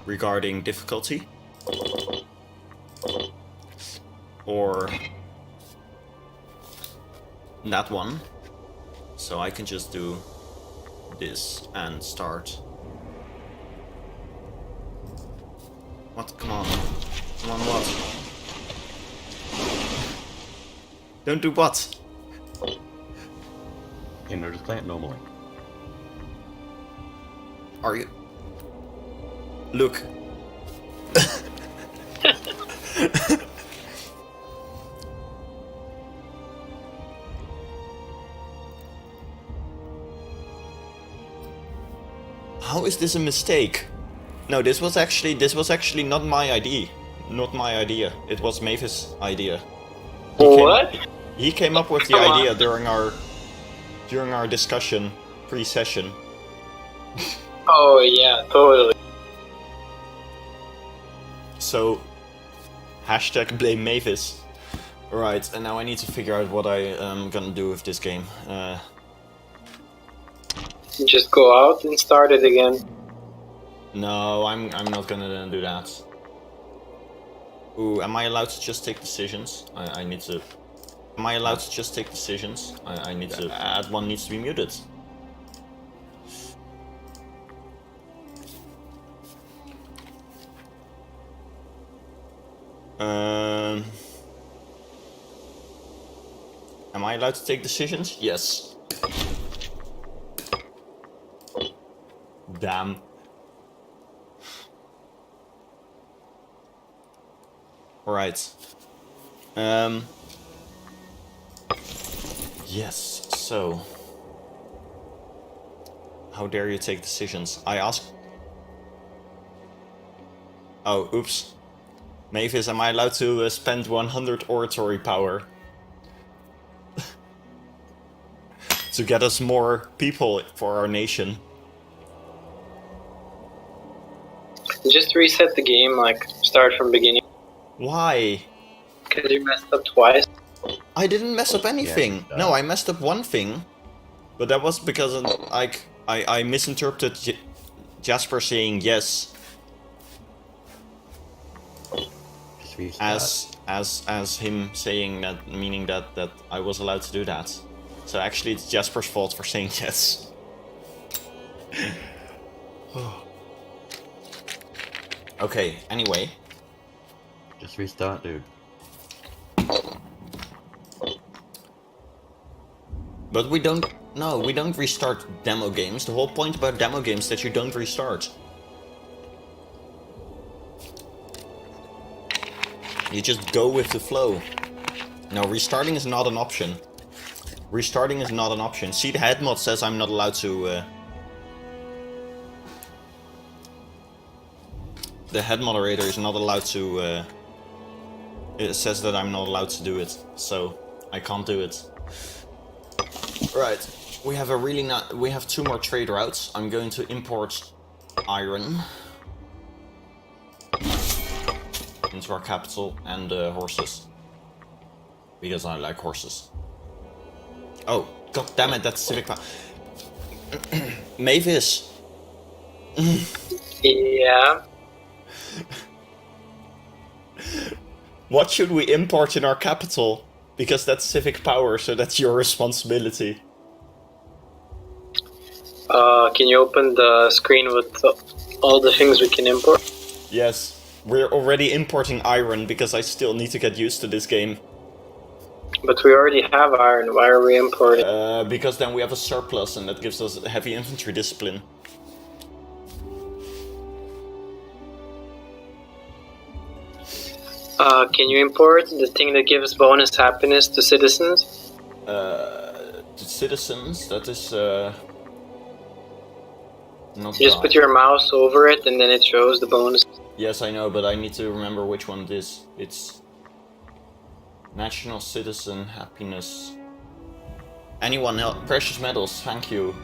regarding difficulty. Or that one. So I can just do this and start. What? Come on. Come on, what? Don't do what? Enter the plant normally. Are you? Look. How is this a mistake? No, this was actually not my idea. Not my idea. It was Mavis' idea. He came up with the idea during our discussion pre-session. Oh yeah, totally. So hashtag blame Mavis. Right, and now I need to figure out what I am gonna do with this game. Just go out and start it again. No, I'm not gonna do that. Ooh, am I allowed to just take decisions? I need to. Am I allowed to just take decisions? I need to. Add one needs to be muted. Am I allowed to take decisions? Yes. Damn. Alright. Yes, so. How dare you take decisions? I ask. Oh, oops. Mavis, am I allowed to spend 100 oratory power? To get us more people for our nation? Just reset the game, like start from beginning. Why? Because you messed up twice. I didn't mess up anything. Yeah, no, I messed up one thing, but that was because I misinterpreted Jasper saying yes as him saying that, meaning that I was allowed to do that. So actually, it's Jasper's fault for saying yes. Okay. Anyway. Just restart, dude. But we don't restart demo games. The whole point about demo games is that you don't restart. You just go with the flow. No, restarting is not an option. Restarting is not an option. See, the head mod says I'm not allowed to... The head moderator is not allowed to... It says that I'm not allowed to do it. So, I can't do it. Right, we have we have 2 more trade routes. I'm going to import iron into our capital and horses, because I like horses. Oh, god damn it! That's civic power. Mavis. Yeah. What should we import in our capital? Because that's civic power, so that's your responsibility. Can you open the screen with all the things we can import? Yes, we're already importing iron because I still need to get used to this game. But we already have iron, why are we importing? Because then we have a surplus and that gives us heavy infantry discipline. Can you import the thing that gives bonus happiness to citizens? To citizens, that is not You just put your mouse over it and then it shows the bonus. Yes, I know, but I need to remember which one it is. It's national citizen happiness. Anyone else? Precious metals, thank you.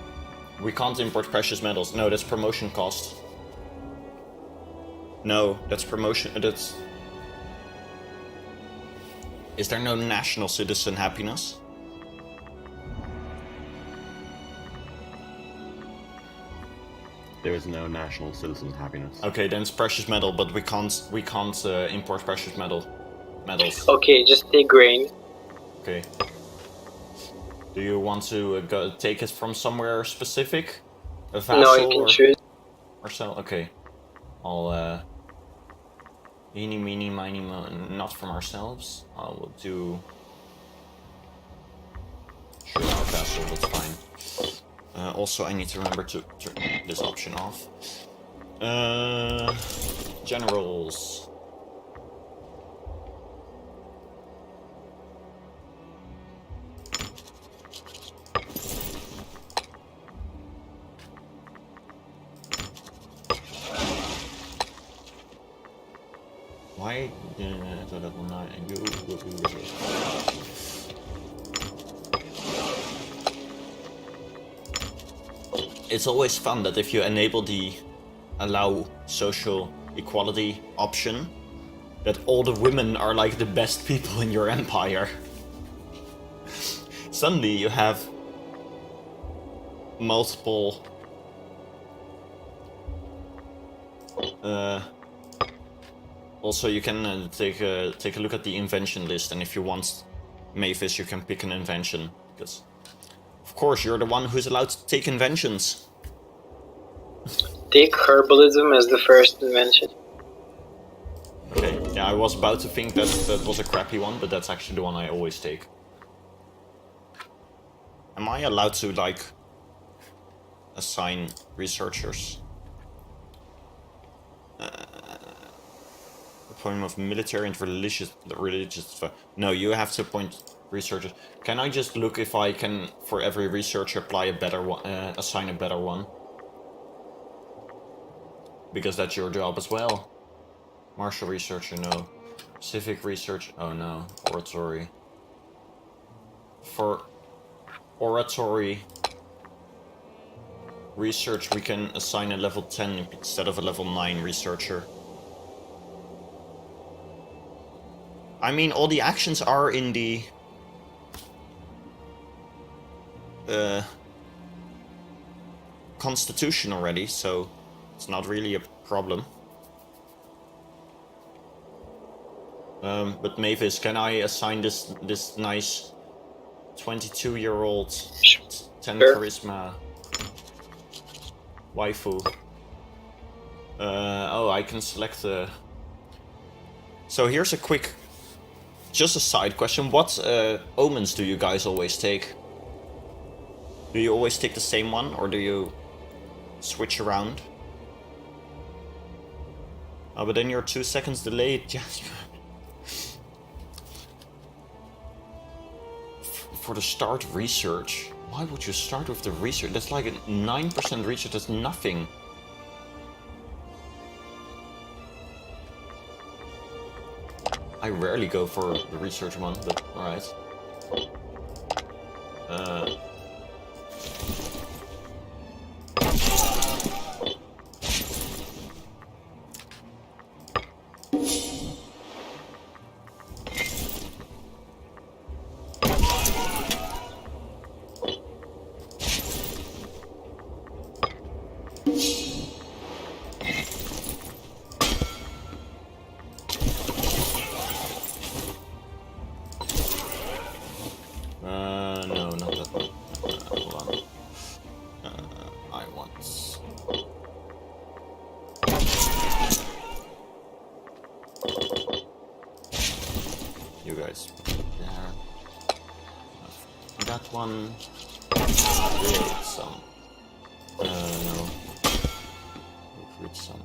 We can't import precious metals. No, that's promotion cost. No, that's promotion. That's. Is there no national citizen happiness? There is no national citizen's happiness. Okay, then it's precious metal, but we can't import precious metals. Okay, just take grain. Okay. Do you want to take it from somewhere specific? A vassal No, you can choose. or sell? Okay. I'll eeny, meeny, miny, not from ourselves. I will do. Sure, our vassal. That's fine. Also, I need to remember to turn this option off. Generals. Why so that will not and you will be It's always fun that if you enable the allow social equality option, that all the women are like the best people in your empire. Suddenly you have multiple also you can take a look at the invention list, and if you want Mavis you can pick an invention, because of course you're the one who's allowed to take inventions. Take herbalism as the first invention. Okay, yeah, I was about to think that that was a crappy one, but that's actually the one I always take. Am I allowed to, like, assign researchers? Appointment of military and religious... No, you have to appoint researchers. Can I just look if I can, for every researcher, apply a better one, assign a better one? Because that's your job as well. Martial researcher, no. Civic research, oh no. Oratory. For oratory research, we can assign a level 10 instead of a level 9 researcher. I mean, all the actions are in the Constitution already, so it's not really a problem. But Mavis, can I assign this nice 22-year-old 10 charisma waifu? Oh, I can select the... So here's a quick, just a side question. What omens do you guys always take? Do you always take the same one, or do you switch around? Oh, but then you're 2 seconds delayed, Jasper. For the start research. Why would you start with the research? That's like a 9% research, that's nothing. I rarely go for the research one, but alright. No, not that one. Hold on. I want... You guys. There. That one. Create some. No. Recruit some.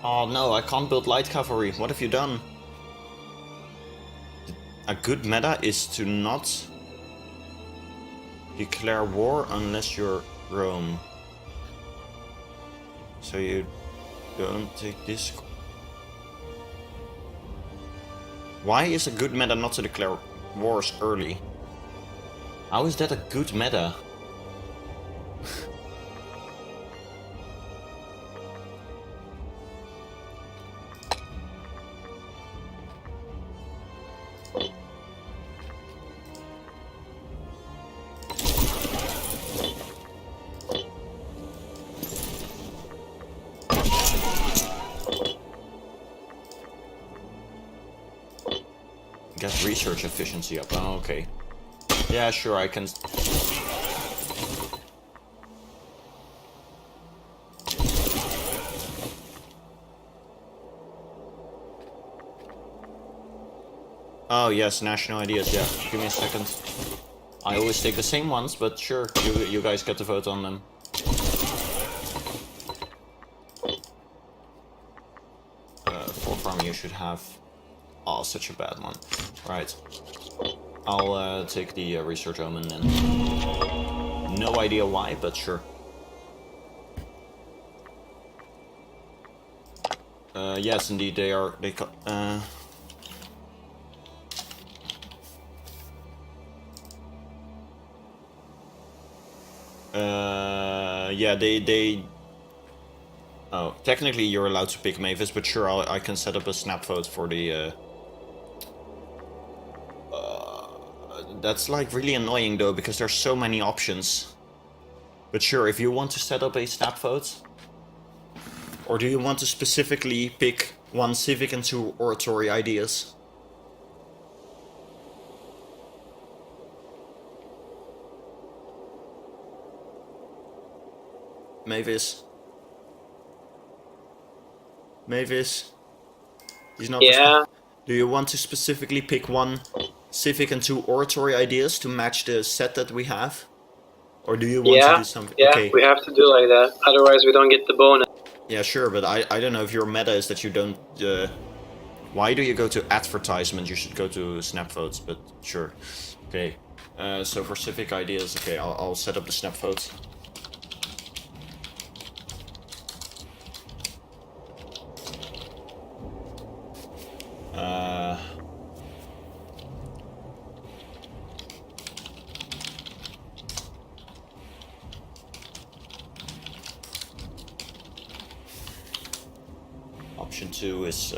Oh no, I can't build light cavalry. What have you done? A good meta is to not declare war unless you're Rome. So you don't take this. Why is a good meta not to declare wars early? How is that a good meta? research efficiency up. Oh, okay. Yeah, sure, I can... Oh yes, national ideas, yeah. Give me a second. I always take the same ones, but sure, you guys get to vote on them. Forefront you should have... Oh, such a bad one. Right. I'll take the research omen then. No idea why, but sure. Yes, indeed, they are... Yeah, they... Oh, technically you're allowed to pick Mavis, but sure, I can set up a snap vote for the... That's like really annoying though, because there's so many options. But sure, if you want to set up a snap vote... Or do you want to specifically pick 1 civic and 2 oratory ideas? Mavis? Mavis? He's not... Yeah. Do you want to specifically pick 1 civic and 2 oratory ideas to match the set that we have? Or do you want to do something? Yeah, okay. We have to do like that. Otherwise we don't get the bonus. Yeah, sure, but I don't know if your meta is that you don't... Why do you go to advertisement? You should go to snap votes, but sure. Okay, so for civic ideas, okay, I'll set up the snap votes. Option 2 is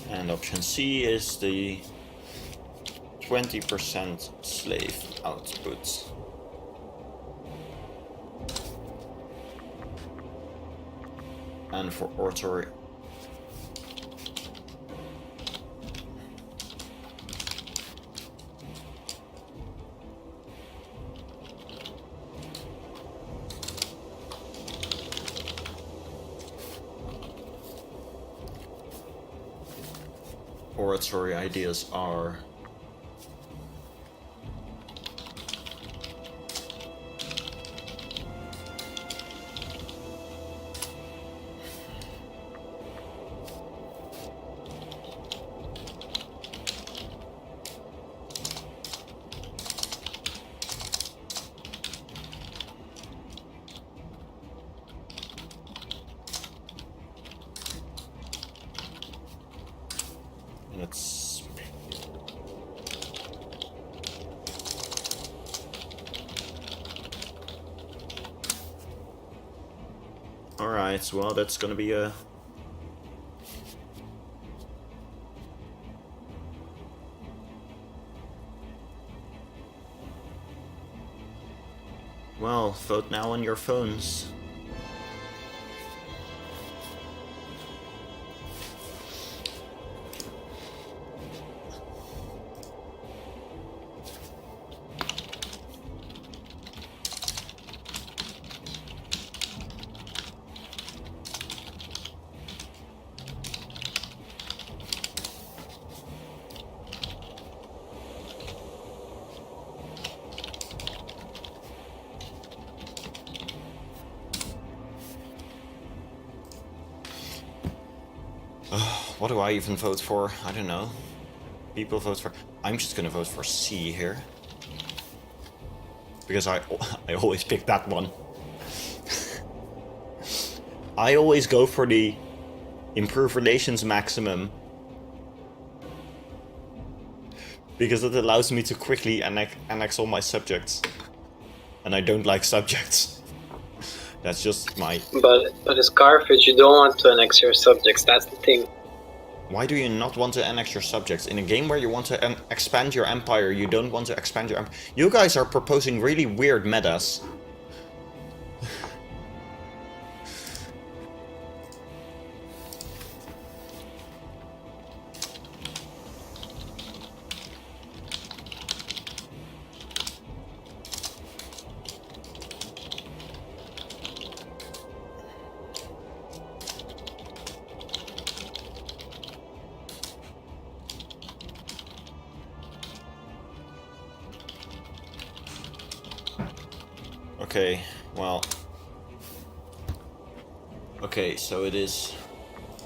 and option C is the 20% slave output. And for oratory, ideas are let's Alright, well that's gonna be a... Well, vote now on your phones. What do I even vote for? I don't know. People vote for... I'm just gonna vote for C here. Because I always pick that one. I always go for the improve relations maximum. Because it allows me to quickly annex all my subjects. And I don't like subjects. That's just my... But as Carthage, you don't want to annex your subjects, that's the thing. Why do you not want to annex your subjects? In a game where you want to expand your empire, you don't want to expand your empire. You guys are proposing really weird metas. Okay, well. Okay, so it is.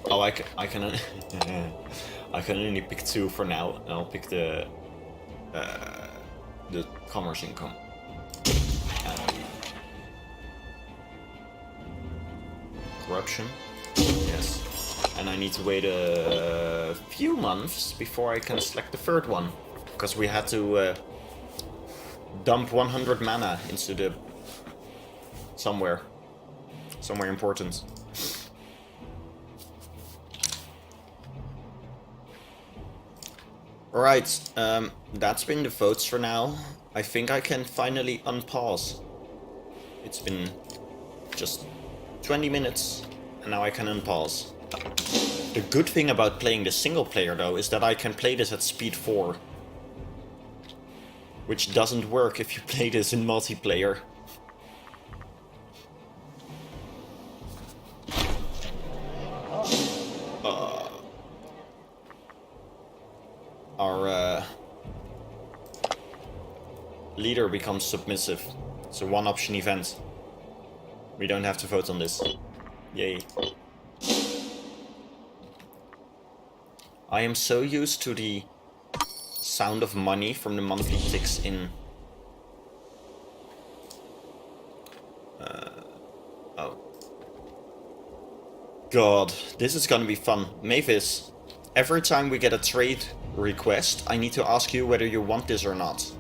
Oh, I can I can only pick 2 for now. I'll pick the commerce income. Corruption. Yes. And I need to wait a few months before I can select the 3rd one, because we had to dump 100 mana into the somewhere important. Alright, that's been the votes for now. I think I can finally unpause. It's been just 20 minutes, and now I can unpause. The good thing about playing the single player though is that I can play this at speed 4. Which doesn't work if you play this in multiplayer. Our leader becomes submissive. It's a one-option event. We don't have to vote on this. Yay. I am so used to the sound of money from the monthly ticks in... oh. God, this is gonna be fun. Mavis, every time we get a trade request, I need to ask you whether you want this or not.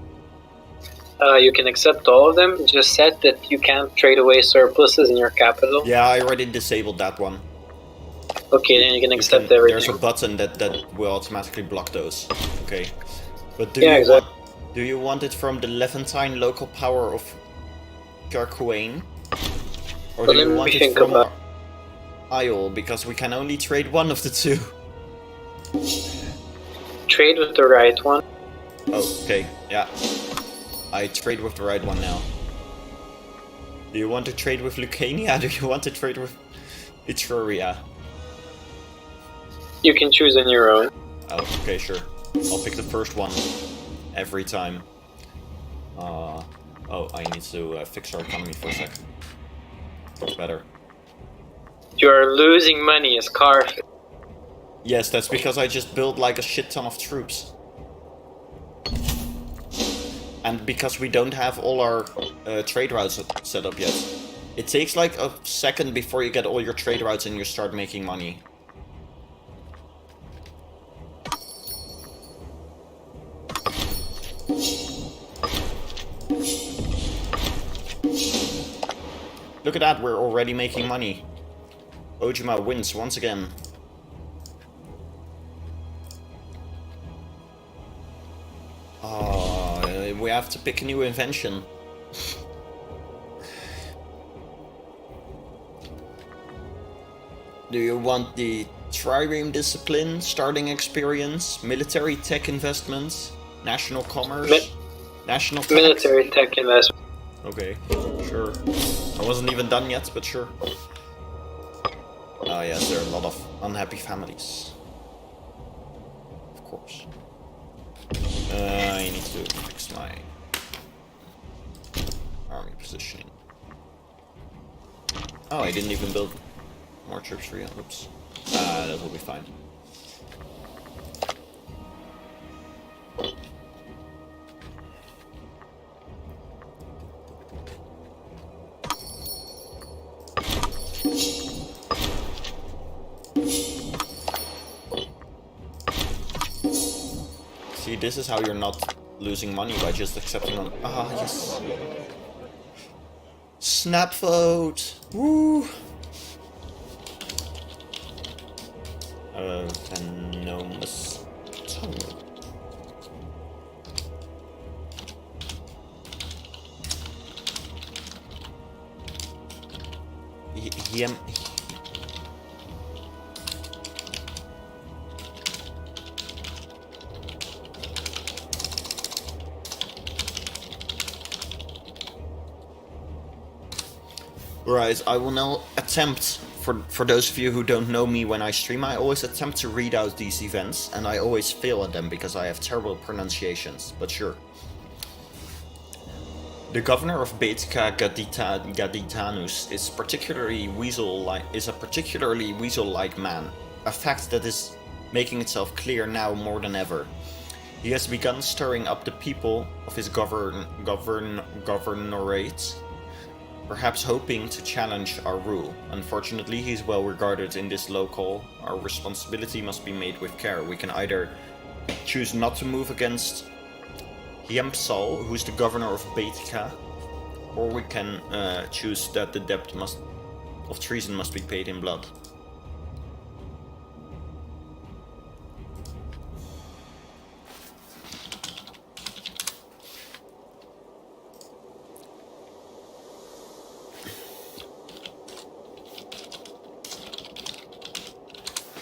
You can accept all of them, just set that you can't trade away surpluses in your capital. Yeah, I already disabled that one. Okay, then you can accept everything. There's a button that will automatically block those. Okay. But do you want it from the Levantine local power of Carthage? Or do you want it from our Isle? Because we can only trade one of the 2. Trade with the right one. Oh, okay, yeah. I trade with the right one now. Do you want to trade with Lucania? Do you want to trade with Etruria? You can choose on your own. Oh, okay, sure. I'll pick the first one every time. Oh, I need to fix our economy for a second. That's better. You are losing money as Carthage. Yes, that's because I just built like a shit ton of troops. And because we don't have all our trade routes set up yet. It takes like a second before you get all your trade routes and you start making money. Look at that, we're already making money. Ojima wins once again. Oh, we have to pick a new invention. Do you want the trireme discipline, starting experience, military tech investments, national commerce, national tax? Military tech investment. Okay, sure. I wasn't even done yet, but sure. Oh yes, there are a lot of unhappy families. Of course. I need to fix my army positioning. Oh, I didn't even build more troops for you. Oops. That will be fine. See, this is how you're not losing money by just accepting on. Ah, yes. Snap vote. Woo. Venomous tongue. Right, I will now attempt, for those of you who don't know me when I stream, I always attempt to read out these events, and I always fail at them because I have terrible pronunciations, but sure. The governor of Baetica Gaditanus is a particularly weasel-like man, a fact that is making itself clear now more than ever. He has begun stirring up the people of his governorate, perhaps hoping to challenge our rule. Unfortunately, he is well regarded in this local. Our responsibility must be made with care. We can either choose not to move against Hiempsal, who's the governor of Baetica, or we can choose that the debt of treason must be paid in blood.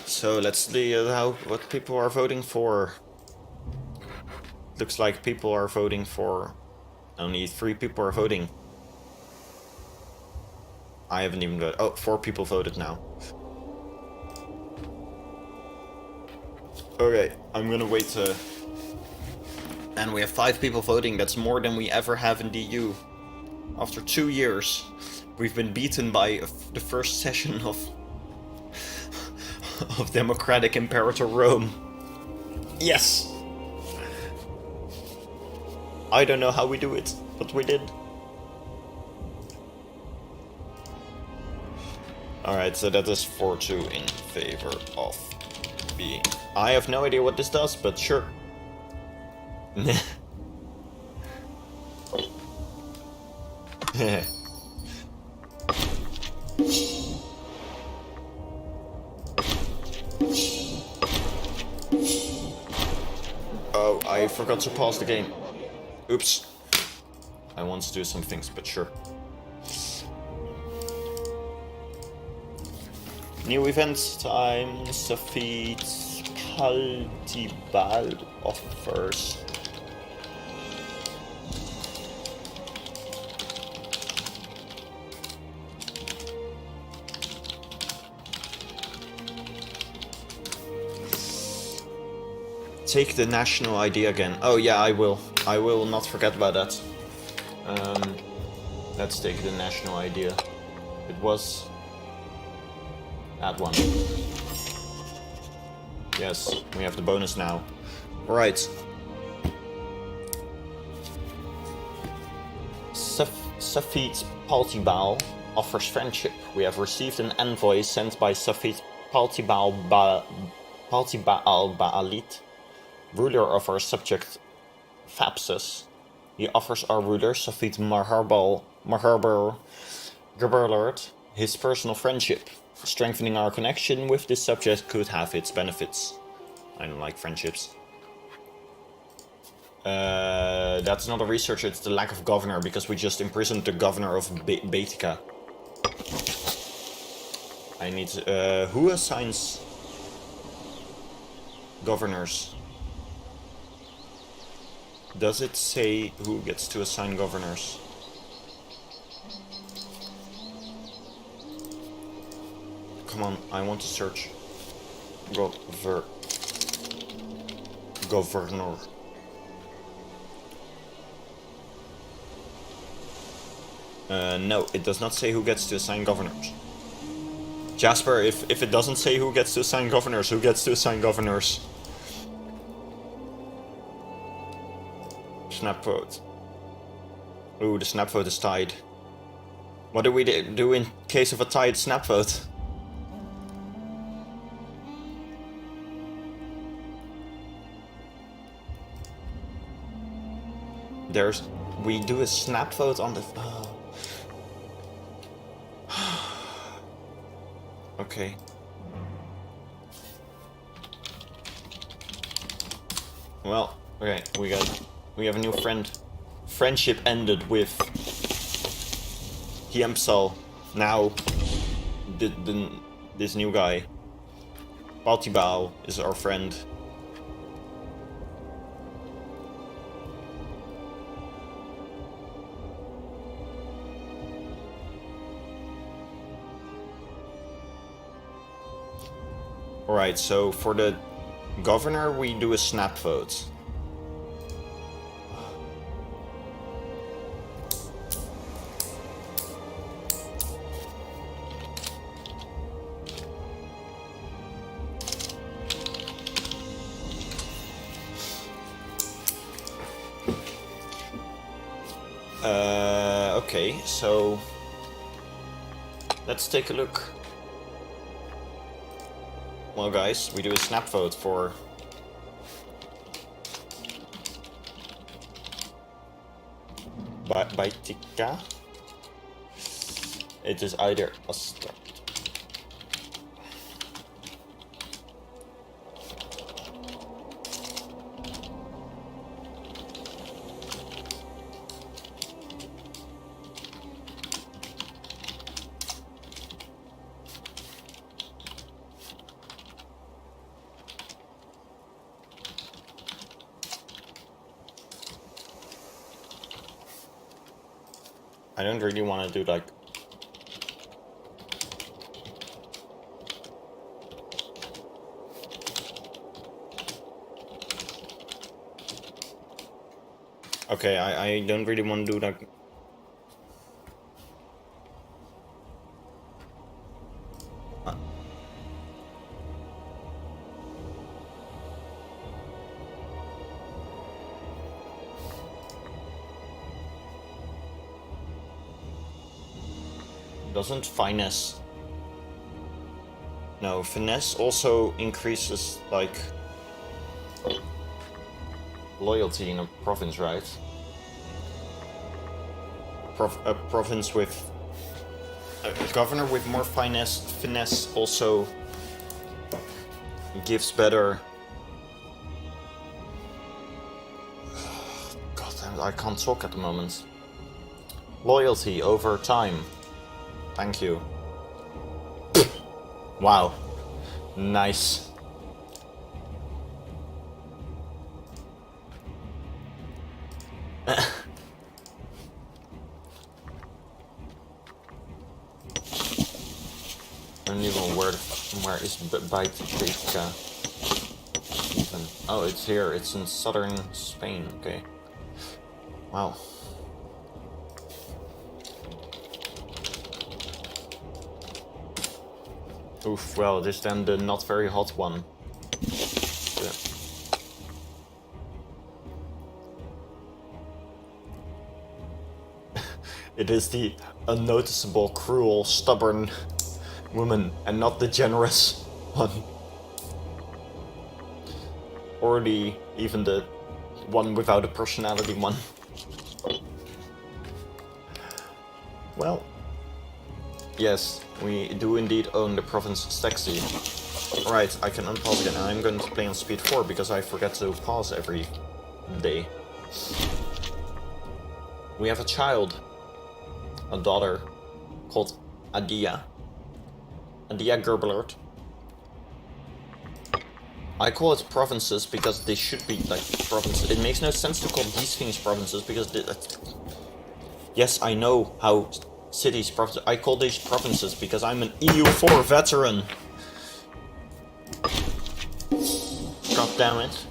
So let's see what people are voting for. Looks like people are voting for... Only 3 people are voting. I haven't even voted. Oh, 4 people voted now. Okay, I'm gonna wait and we have 5 people voting. That's more than we ever have in DU. After 2 years, we've been beaten by the first session of democratic Imperator Rome. Yes! I don't know how we do it, but we did. Alright, so that is 4-2 in favor of being... I have no idea what this does, but sure. Oh, I forgot to pause the game. Oops. I want to do some things, but sure. New event time. Safit Paltibal offers. Take the national idea again. Oh yeah, I will. I will not forget about that. Let's take the national idea. It was that one. Yes, we have the bonus now. Alright. Safit Paltibal offers friendship. We have received an envoy sent by Safit Paltibal Baalit, ruler of our subject Thapsus. He offers our ruler, Safit Geberlert, his personal friendship. Strengthening our connection with this subject could have its benefits. I don't like friendships. That's not a research, it's the lack of governor, because we just imprisoned the governor of Baetica. I need to, who assigns governors? Does it say who gets to assign governors? Come on, I want to search. Governor. No, it does not say who gets to assign governors. Jasper, if it doesn't say who gets to assign governors, who gets to assign governors? Snap vote. Ooh, the snap vote is tied. What do we do in case of a tied snap vote? We do a snap vote on the... Okay. Well, okay, we have a new friend. Friendship ended with Hiempsal. Now, this new guy, Paltibal, is our friend. Alright, so for the governor we do a snap vote. Okay, so let's take a look. Well, guys, we do a snap vote for Baitika. It is either a start. I don't really want to do like okay, I don't really want to do like doesn't finesse. No, finesse also increases like loyalty in a province, right? A province with a governor with more finesse also gives better. God damn it, I can't talk at the moment. Loyalty over time. Thank you. Wow. Nice. I don't even know where is Baitica even. Oh, it's here. It's in southern Spain. Okay. Wow. Oof, well, this then the not very hot one. Yeah. It is the unnoticeable, cruel, stubborn woman, and not the generous one. Or even the one without a personality one. Well, yes, we do indeed own the province Stexy. Right, I can unpause again. I'm going to play on speed 4 because I forget to pause every day. We have a child, a daughter, called Adia. Adia Gerblert. I call it provinces because they should be like provinces. It makes no sense to call these things provinces because yes, I know how cities provinces. I call these provinces because I'm an EU4 veteran. God damn it.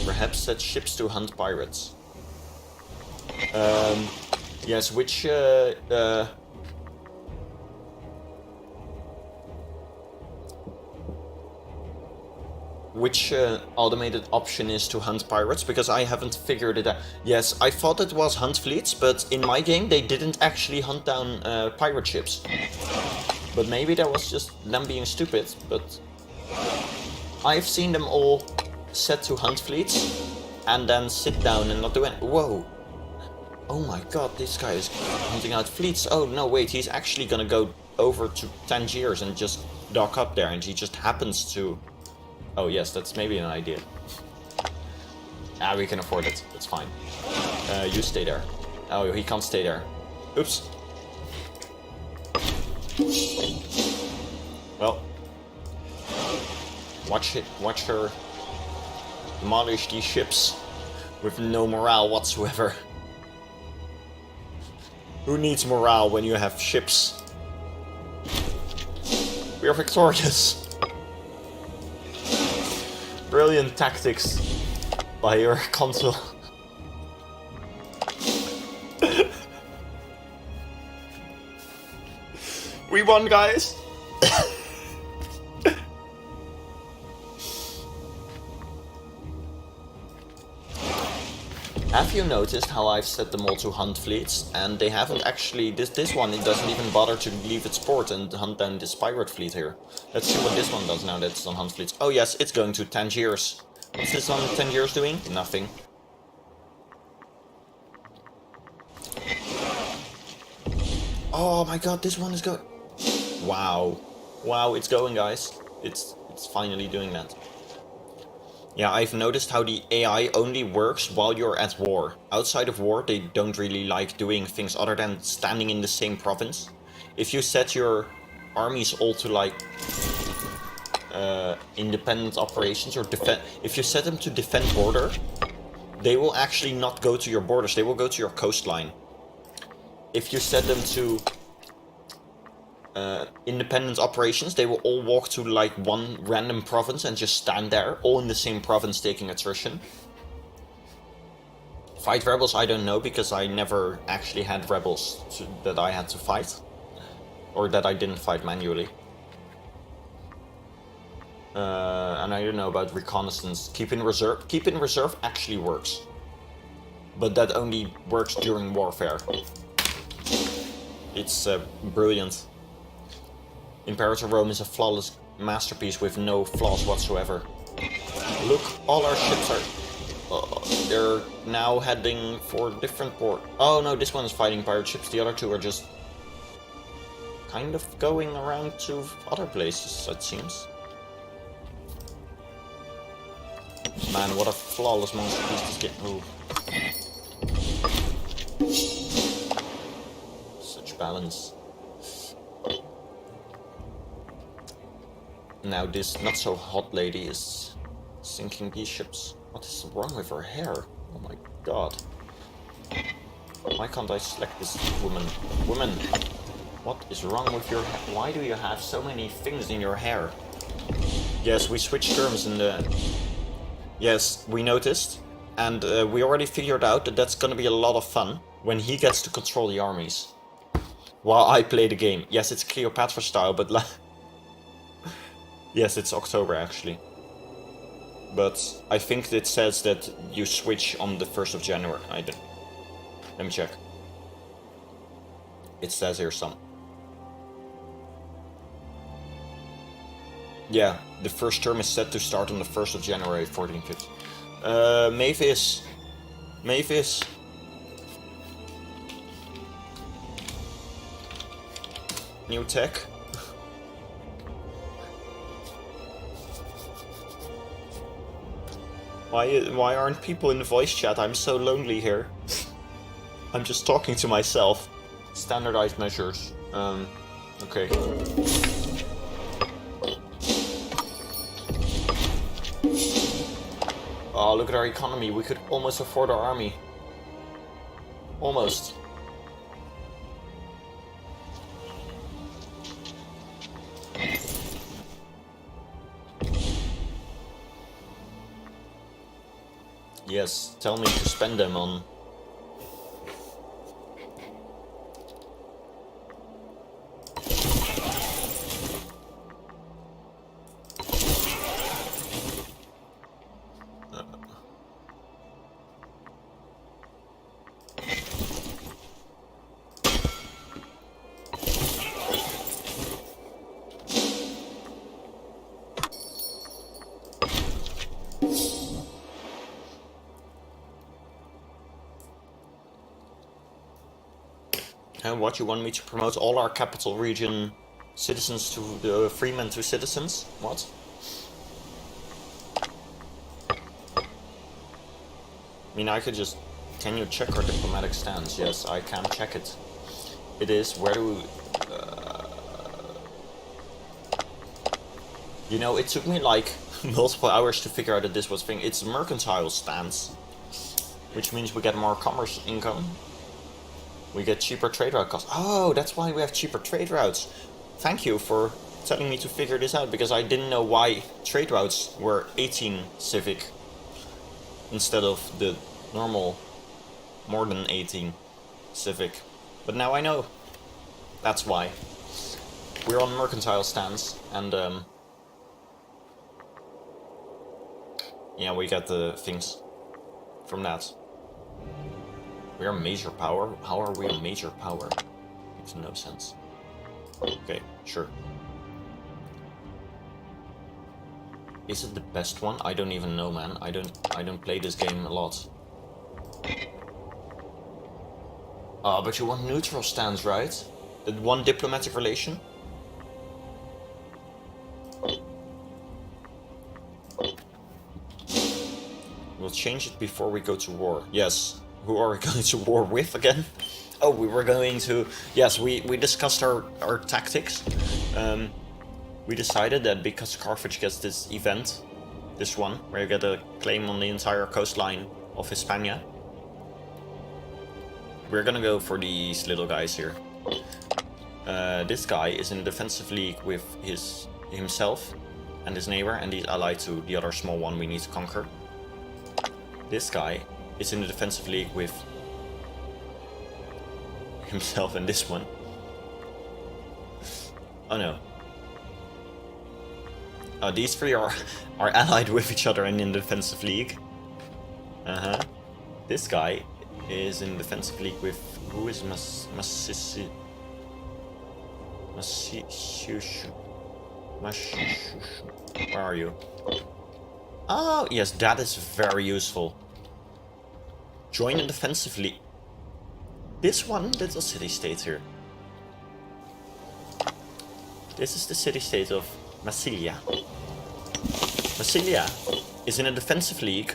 Perhaps set ships to hunt pirates. Yes, which automated option is to hunt pirates, because I haven't figured it out. Yes, I thought it was hunt fleets, but in my game they didn't actually hunt down pirate ships. But maybe that was just them being stupid, but I've seen them all set to hunt fleets and then sit down and not do anything. Whoa. Oh my god, this guy is hunting out fleets. Oh no, wait, he's actually gonna go over to Tangiers and just dock up there, and he just happens to... Oh yes, that's maybe an idea. Ah, we can afford it, that's fine. You stay there. Oh, he can't stay there. Oops. Well. Watch her demolish these ships with no morale whatsoever. Who needs morale when you have ships? We are victorious. Brilliant tactics by your consul. We won, guys! Have you noticed how I've set them all to hunt fleets, and they haven't actually, this one, it doesn't even bother to leave its port and hunt down this pirate fleet here. Let's see what this one does now that it's on hunt fleets. Oh yes, it's going to Tangiers. What's this one Tangiers doing? Nothing. Oh my god, this one is going... Wow. Wow, it's going, guys. It's finally doing that. Yeah, I've noticed how the AI only works while you're at war. Outside of war, they don't really like doing things other than standing in the same province. If you set your armies all to like independent operations or defend, if you set them to defend border, they will actually not go to your borders, they will go to your coastline. If you set them to independent operations, they will all walk to like one random province and just stand there, all in the same province taking attrition. Fight rebels, I don't know, because I never actually had rebels that I had to fight. Or that I didn't fight manually. And I don't know about reconnaissance. Keep in reserve actually works. But that only works during warfare. It's brilliant. SenatorRome is a flawless masterpiece with no flaws whatsoever. Look, all our ships are... they're now heading for different port. Oh no, this one is fighting pirate ships. The other two are just... kind of going around to other places, it seems. Man, what a flawless masterpiece this game... Ooh. Such balance. Now this not-so-hot lady is sinking these ships. What is wrong with her hair? Oh my god. Why can't I select this woman? Woman! What is wrong with your hair? Why do you have so many things in your hair? Yes, we switched terms in the... Yes, we noticed. And we already figured out that that's gonna be a lot of fun when he gets to control the armies. While I play the game. Yes, it's Cleopatra style, but... Yes, it's October actually. But I think it says that you switch on the 1st of January. I don't... Let me check. It says here some. Yeah, the first term is set to start on the 1st of January 1450. Mavis. Mavis. New tech. Why aren't people in the voice chat? I'm so lonely here. I'm just talking to myself. Standardized measures. Okay. Oh, look at our economy. We could almost afford our army. Almost. Yes, tell me to spend them on... What, you want me to promote all our capital region citizens to the freemen to citizens? What? I mean, I could just... Can you check our diplomatic stance? Yes, I can check it. It is, where do we... You know, it took me like multiple hours to figure out that this was thing. It's mercantile stance, which means we get more commerce income. We get cheaper trade route costs. Oh, that's why we have cheaper trade routes. Thank you for telling me to figure this out, because I didn't know why trade routes were 18 civic instead of the normal more than 18 civic. But now I know. That's why. We're on mercantile stance, and yeah, we get the things from that. We are major power? How are we a major power? Makes no sense. Okay, sure. Is it the best one? I don't even know, man. I don't play this game a lot. But you want neutral stance, right? That one diplomatic relation? We'll change it before we go to war. Yes. Who are we going to war with again? Oh, we were going to... Yes, we discussed our tactics. We decided that because Carthage gets this event, this one, where you get a claim on the entire coastline of Hispania, we're gonna go for these little guys here. This guy is in a defensive league with himself and his neighbor, and he's allied to the other small one we need to conquer. This guy is in a defensive league with himself and this one. Oh no. These three are allied with each other and in the defensive league. This guy is in defensive league with... Who is Where are you? Oh, yes, that is very useful. Join a defensive league. This one little city-state here. This is the city-state of Massilia. Massilia is in a defensive league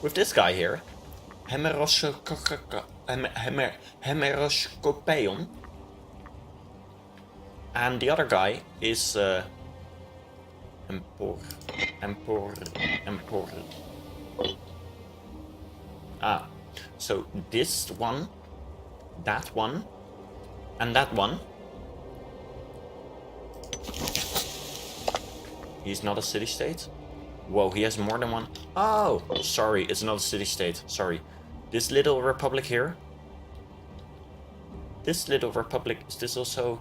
with this guy here, Hemeroskopeion, and the other guy is Empor. So this one, that one, and that one. He's not a city-state? Whoa, he has more than one. Oh, sorry, it's not a city-state. Sorry. This little republic here. This little republic, is this also...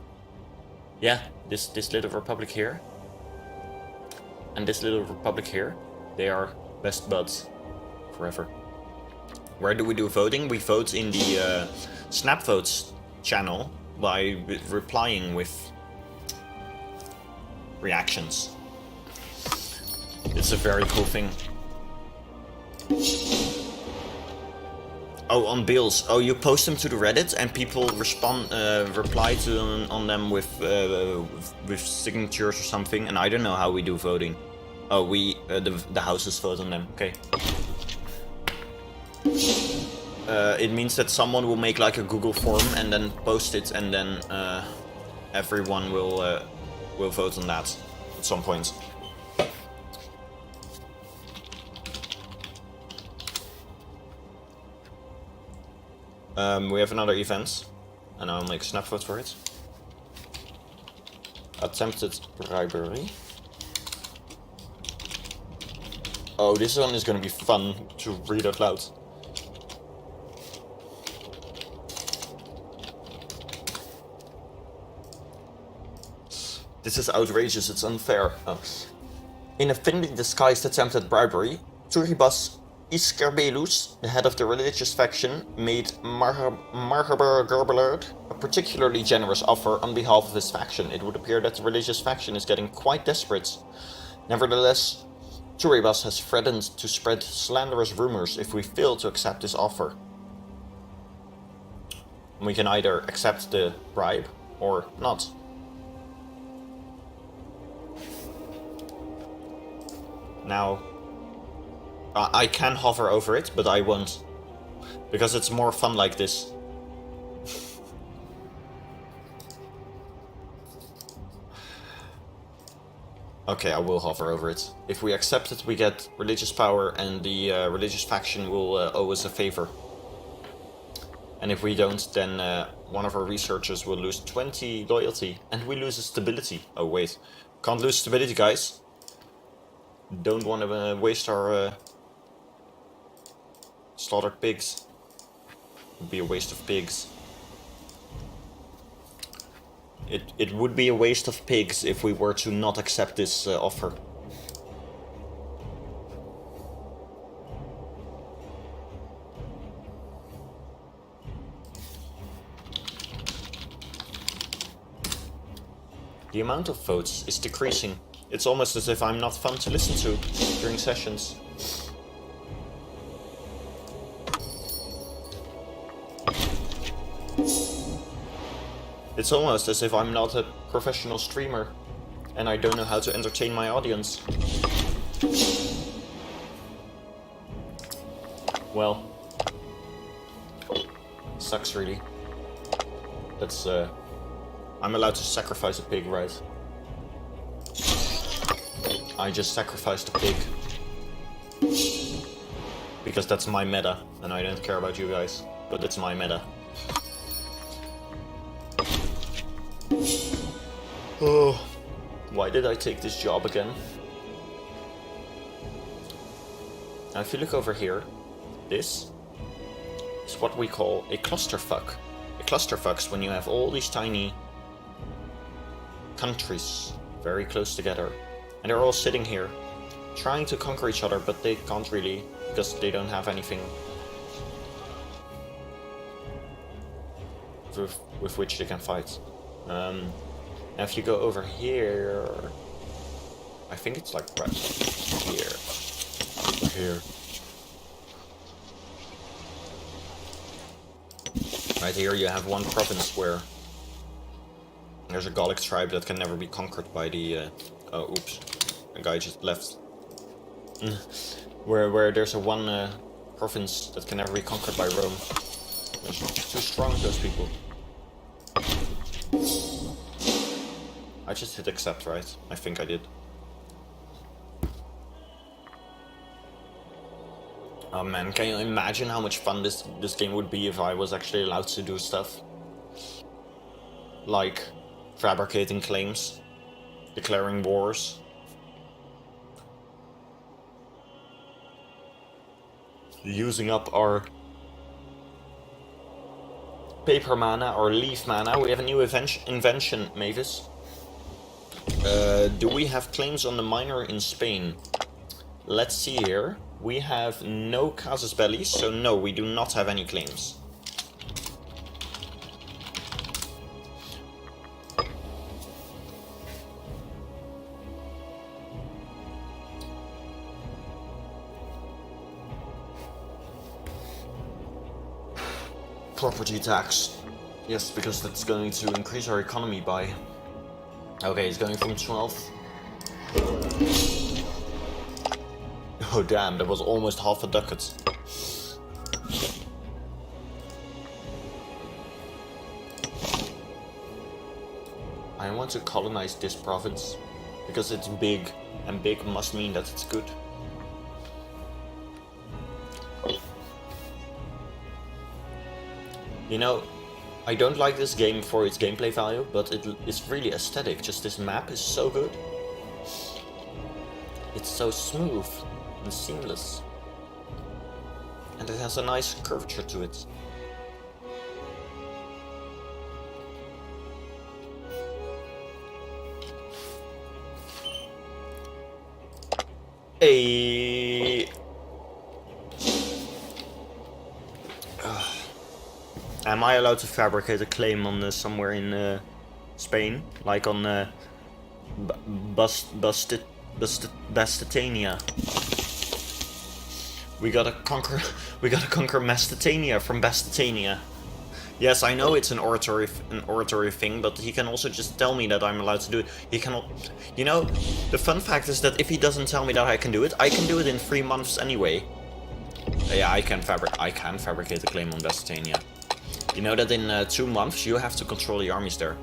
Yeah, this little republic here. And this little republic here. They are best buds. Forever. Where do we do voting? We vote in the Snap Votes channel by replying with reactions. It's a very cool thing. Oh, on bills. Oh, you post them to the Reddit and people reply to them on them with signatures or something. And I don't know how we do voting. Oh, the houses vote on them. Okay. It means that someone will make like a Google form and then post it, and then everyone will vote on that at some point. We have another event, and I'll make a snap vote for it. Attempted bribery. Oh, this one is gonna be fun to read out loud. This is outrageous, it's unfair. Oh. In a thinly disguised attempted bribery, Turibus Iskerbelus, the head of the religious faction, made Marhaber Gerbelard a particularly generous offer on behalf of his faction. It would appear that the religious faction is getting quite desperate. Nevertheless, Turibus has threatened to spread slanderous rumors if we fail to accept this offer. We can either accept the bribe or not. Now, I can hover over it, but I won't. Because it's more fun like this. Okay, I will hover over it. If we accept it, we get religious power, and the religious faction will owe us a favor. And if we don't, then one of our researchers will lose 20 loyalty, and we lose stability. Oh wait, can't lose stability, guys. Don't want to waste our slaughtered pigs. Would be a waste of pigs. It would be a waste of pigs if we were to not accept this offer. The amount of votes is decreasing. It's almost as if I'm not fun to listen to during sessions. It's almost as if I'm not a professional streamer and I don't know how to entertain my audience. Well, sucks really. That's I'm allowed to sacrifice a pig, right? I just sacrificed a pig. Because that's my meta, and I don't care about you guys, but it's my meta. Oh, why did I take this job again? Now if you look over here, this is what we call a clusterfuck. A clusterfuck's when you have all these tiny countries very close together, and they're all sitting here, trying to conquer each other, but they can't really, because they don't have anything with which they can fight. Now if you go over here, I think it's like right here. Here. Right here you have one province where there's a Gallic tribe that can never be conquered by the... oh, oops. A guy just left. where there's a one province that can never be conquered by Rome. They're too strong, those people. I just hit accept, right? I think I did. Oh man, can you imagine how much fun this game would be if I was actually allowed to do stuff? Like fabricating claims, declaring wars. Using up our paper mana or leaf mana. We have a new invention, Mavis. Do we have claims on the minor in Spain? Let's see here. We have no casus belli, so no, we do not have any claims. Property tax. Yes, because that's going to increase our economy by... Okay, it's going from 12. Oh damn, that was almost half a ducat. I want to colonize this province, because it's big, and big must mean that it's good. You know, I don't like this game for its gameplay value, but it's really aesthetic. Just this map is so good. It's so smooth and seamless. And it has a nice curvature to it. Hey. Am I allowed to fabricate a claim on somewhere in Spain, like on Bastitania? We gotta conquer Mastitania from Bastitania. Yes, I know it's an oratory thing, but he can also just tell me that I'm allowed to do it. He cannot. You know, the fun fact is that if he doesn't tell me that I can do it in 3 months anyway. Yeah, I can fabricate a claim on Bastitania. You know that in 2 months you have to control the armies there.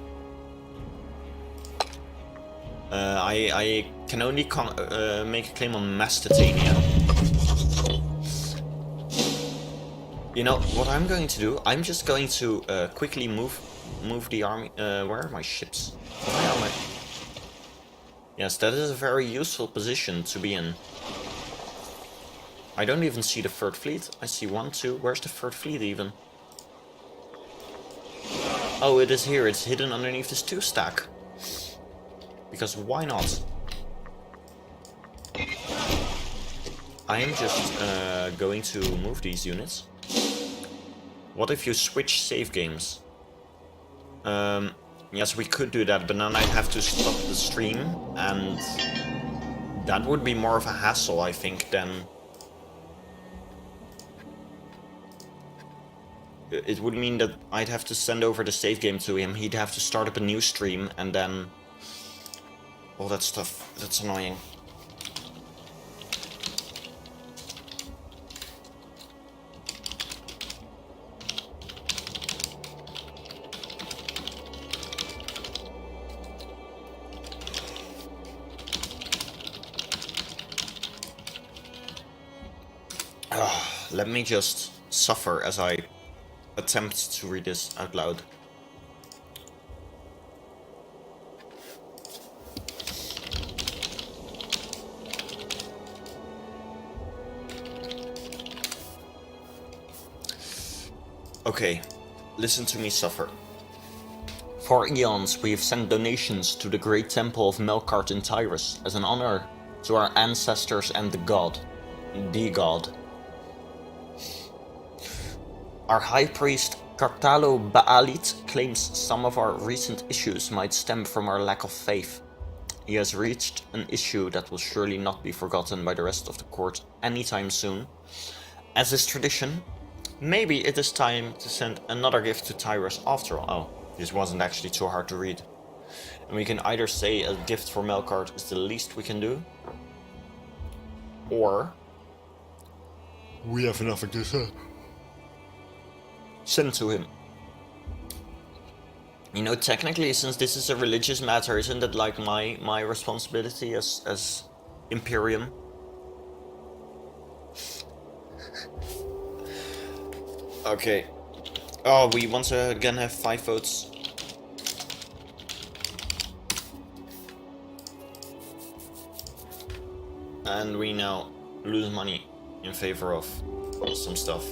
I can only make a claim on Mastitania. You know what I'm going to do? I'm just going to quickly move the army. Where are my ships? Why are my... Yes, that is a very useful position to be in. I don't even see the 3rd fleet. I see 1, 2. Where's the 3rd fleet even? Oh, it is here. It's hidden underneath this 2 stack. Because why not? I am just going to move these units. What if you switch save games? Yes, we could do that, but then I'd have to stop the stream, and that would be more of a hassle, I think, than... It would mean that I'd have to send over the save game to him, he'd have to start up a new stream, and then... all that stuff. That's annoying. Let me just suffer as I attempt to read this out loud. Okay, listen to me suffer. For eons we have sent donations to the great temple of Melkart in Tyrus as an honor to our ancestors and the god. Our high priest Kartalo Baalit claims some of our recent issues might stem from our lack of faith. He has reached an issue that will surely not be forgotten by the rest of the court anytime soon. As is tradition, maybe it is time to send another gift to Tyrus after all. Oh, this wasn't actually too hard to read. And we can either say a gift for Melkart is the least we can do, or we have nothing to say. Send to him. You know, technically, since this is a religious matter, isn't it like my responsibility as Imperium? Okay. Oh, we once again have 5 votes. And we now lose money in favor of some stuff.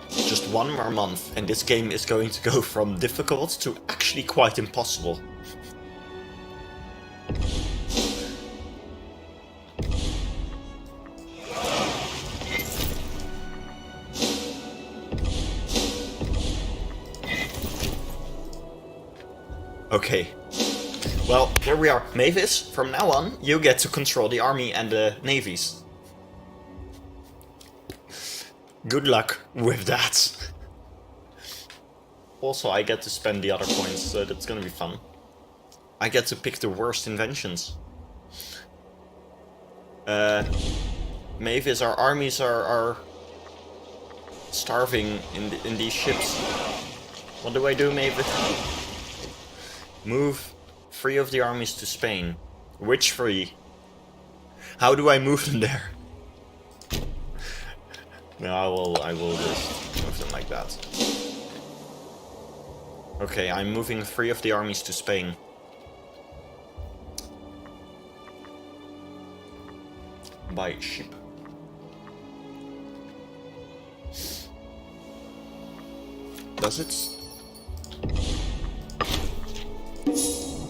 Just one more month and this game is going to go from difficult to actually quite impossible. Okay. Well, here we are. Mavis, from now on, you get to control the army and the navies. Good luck with that. Also, I get to spend the other points, so that's gonna be fun. I get to pick the worst inventions. Mavis, our armies are starving in these ships. What do I do, Mavis? Move 3 of the armies to Spain. Which 3? How do I move them there? No, I will just move them like that. Okay, I'm moving 3 of the armies to Spain. By ship. Does it?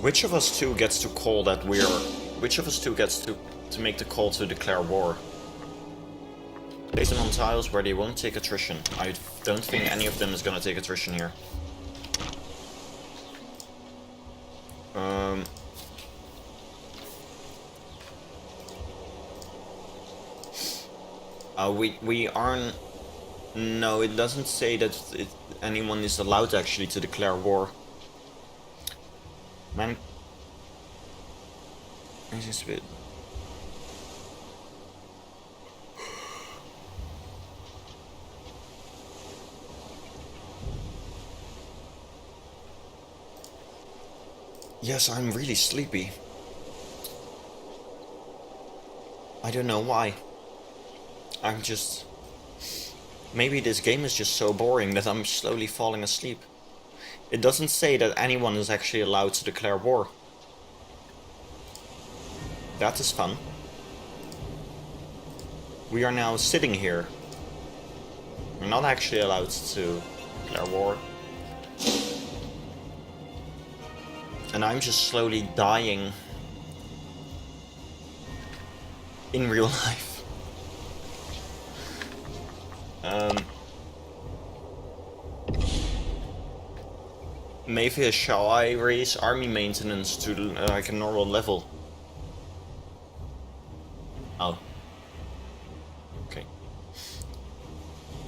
Which of us two gets to call that we're... Which of us two gets to make the call to declare war? Place them on tiles where they won't take attrition. I don't think any of them is gonna take attrition here. We aren't... No, it doesn't say that anyone is allowed actually to declare war. Man... This is a bit... Yes, I'm really sleepy. I don't know why. I'm just... Maybe this game is just so boring that I'm slowly falling asleep. It doesn't say that anyone is actually allowed to declare war. That is fun. We are now sitting here. We're not actually allowed to declare war. And I'm just slowly dying in real life. Maybe shall I raise army maintenance to like a normal level? Oh. Okay.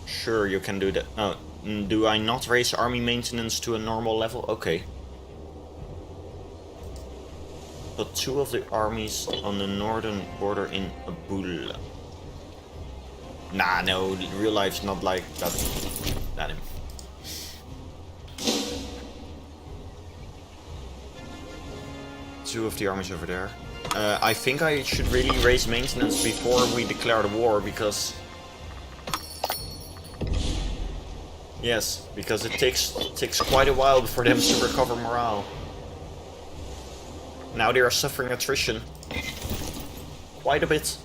Sure, you can do that. Oh, do I not raise army maintenance to a normal level? Okay. But 2 of the armies on the northern border in Abul. Nah, no, real life's not like that. That him. Two of the armies over there. I think I should really raise maintenance before we declare the war, because... Yes, because it takes quite a while for them to recover morale. Now they are suffering attrition. Quite a bit.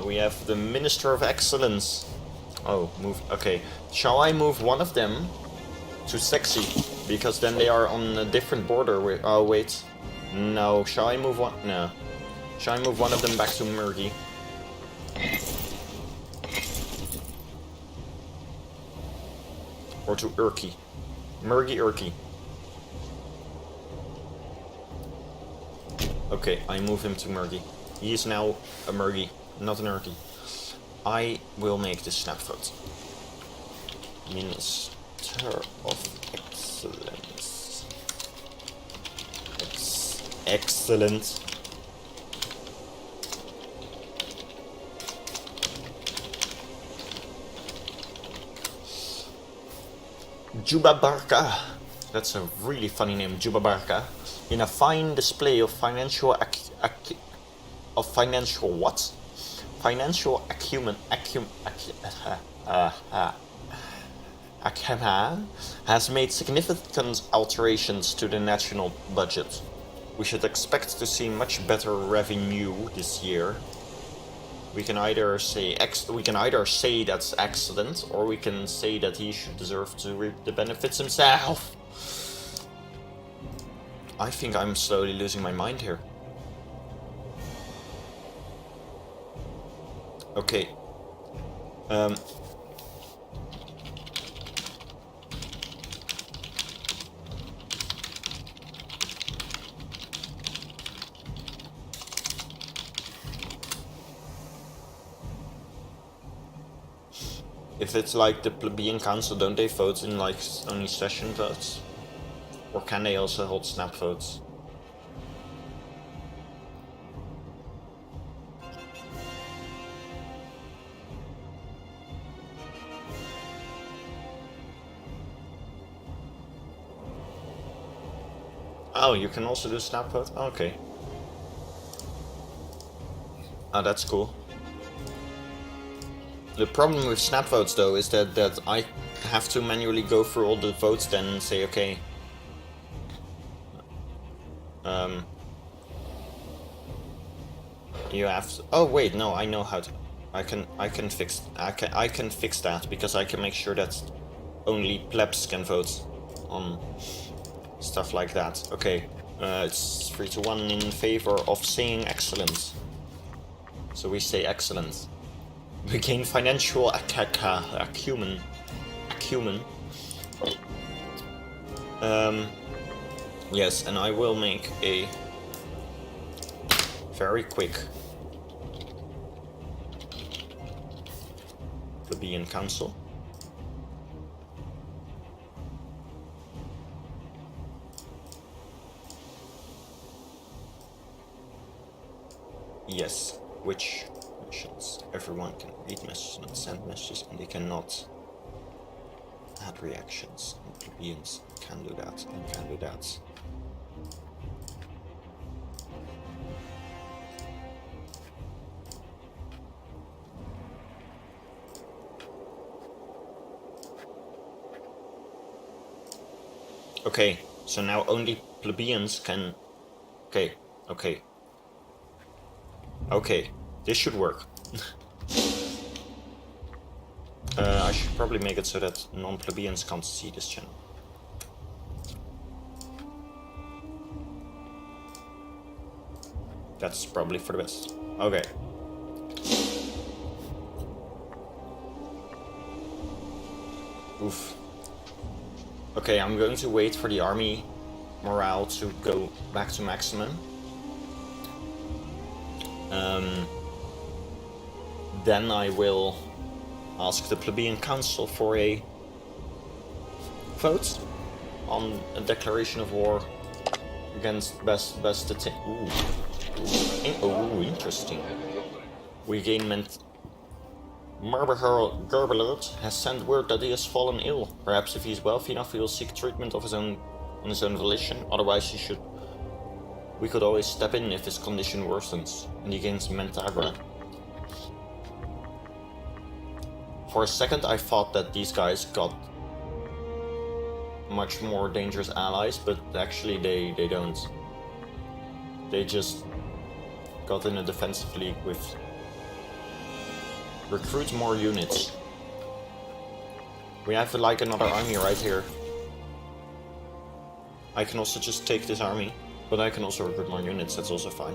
We have the Minister of Excellence. Oh, move. Okay. Shall I move one of them to Sexy? Because then they are on a different border. Oh, wait. No. Shall I move one? No. Shall I move one of them back to Murgy? Or to Urki? Murgy Urki. Okay, I move him to Murgy. He is now a Murgy, not an Urki. I will make this snap vote. Minister of Excellence. Excellent. Juba Barka. That's a really funny name, Juba Barka. In a fine display of financial financial acumen has made significant alterations to the national budget. We should expect to see much better revenue this year. We can either say that's excellent, or we can say that he should deserve to reap the benefits himself. I think I'm slowly losing my mind here. Okay. If it's like the plebeian council, don't they vote in like only session votes? Or can they also hold snap votes? Oh, you can also do snap vote? Oh, okay. Ah, that's cool. The problem with snap votes though is that I have to manually go through all the votes then and say, okay. You have to, oh wait, no, I know how to. I can fix that, because I can make sure that only plebs can vote on stuff like that. Okay, it's 3-1 in favor of saying excellent. So we say excellent. We gain financial acumen. Yes, and I will make a very quick plebeian council. Yes, which missions? Everyone can read messages and send messages, and they cannot add reactions. And plebeians can do that and can do that. Okay, so now only plebeians can... Okay, okay. Okay, this should work. I should probably make it so that non-plebeians can't see this channel. That's probably for the best. Okay. Oof. Okay, I'm going to wait for the army morale to go back to maximum. Then I will ask the plebeian council for a vote on a declaration of war against best Ooh, interesting. We gain Marber Gerbeloot has sent word that he has fallen ill. Perhaps if he's wealthy enough, he will seek treatment of on his own volition. Otherwise, we could always step in if his condition worsens, and he gains Mentagra. For a second, I thought that these guys got much more dangerous allies, but actually they don't. They just got in a defensive league with recruit more units. We have like another army right here. I can also just take this army, but I can also recruit more units, that's also fine.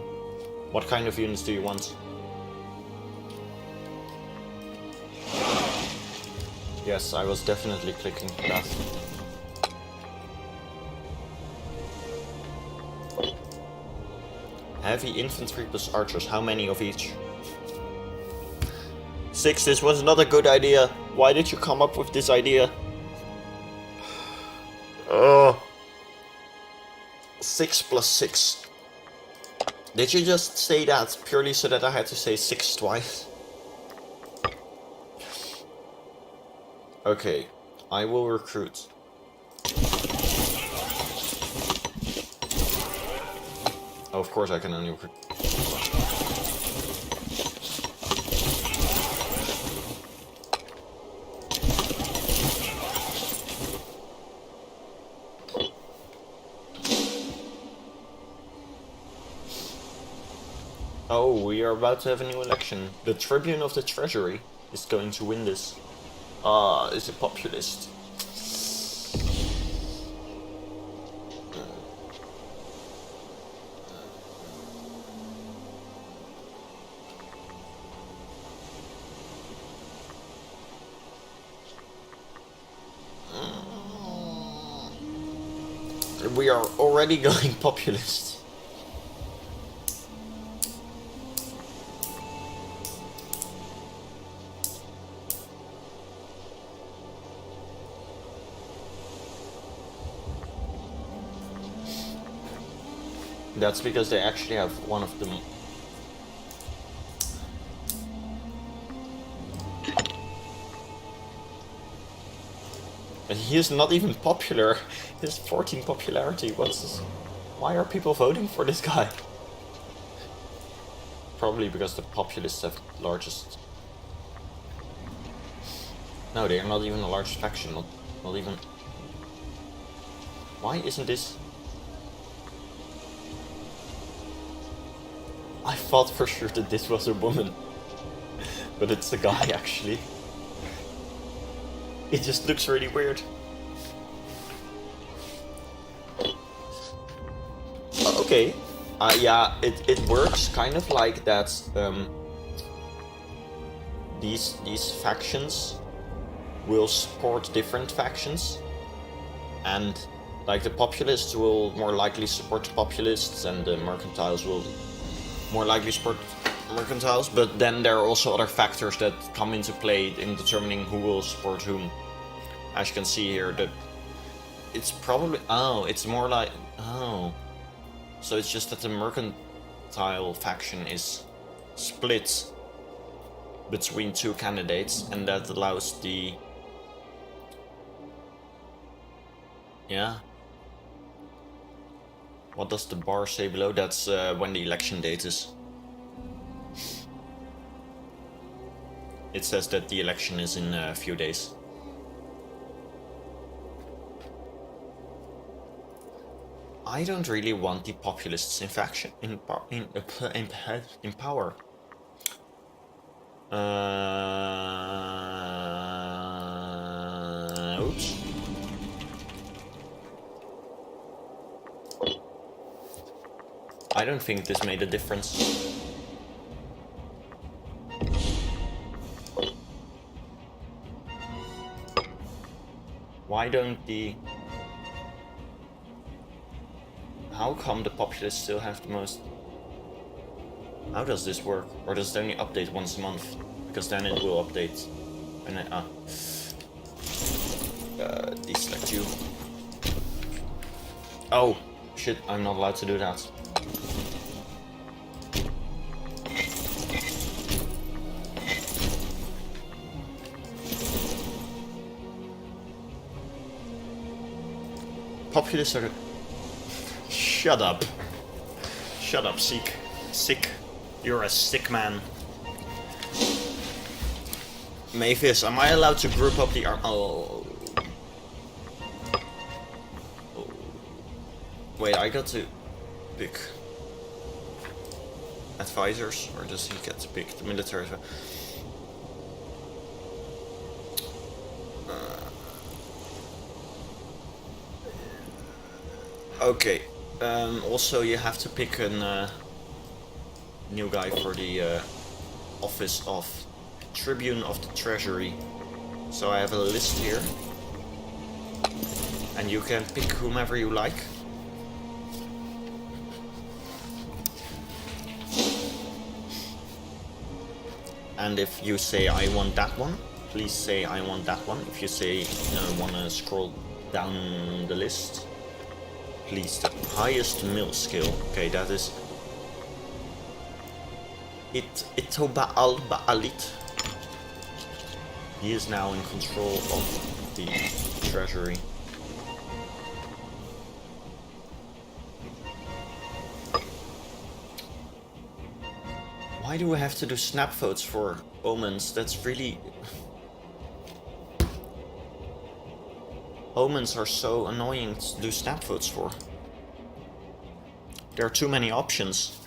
What kind of units do you want? Yes, I was definitely clicking that. Heavy infantry plus archers, how many of each? 6, this was not a good idea. Why did you come up with this idea? Oh. 6 plus 6. Did you just say that purely so that I had to say 6 twice? Okay, I will recruit. Oh, of course I can only recruit. Oh, we are about to have a new election. The Tribune of the Treasury is going to win this. Is a populist. We are already going populist. That's because they actually have one of them. And he is not even popular. He has 14 popularity. What's this? Why are people voting for this guy? Probably because the populists have the largest. No, they are not even the largest faction. Not even. Why isn't this? I thought for sure that this was a woman, but it's a guy actually. It just looks really weird. Okay, yeah, it works kind of like that. These factions will support different factions, and like the populists will more likely support populists, and the mercantiles will more likely support mercantiles, but then there are also other factors that come into play in determining who will support whom. As you can see here, it's probably... Oh, it's more like... Oh. So it's just that the mercantile faction is split between two candidates, and that allows the... Yeah. What does the bar say below? That's when the election date is. It says that the election is in a few days. I don't really want the populists in faction in power. Oops. I don't think this made a difference. Why don't the... How come the populists still have the most... How does this work? Or does it only update once a month? Because then it will update. And then, deselect you. Oh, shit, I'm not allowed to do that. Populists are... Shut up. Shut up, Sick. Sick. You're a sick man. Mavis, am I allowed to group up the arm? Oh. Wait, I got to pick advisors, or does he get to pick the military? Okay. Also, you have to pick a new guy for the office of Tribune of the Treasury. So I have a list here, and you can pick whomever you like. And if you say I want that one, please say I want that one. If you say wanna scroll down the list, please the highest mill skill. Okay, that is Itobaal Baalit. He is now in control of the treasury. Why do we have to do snap votes for omens? That's really... Omens are so annoying to do snap votes for. There are too many options.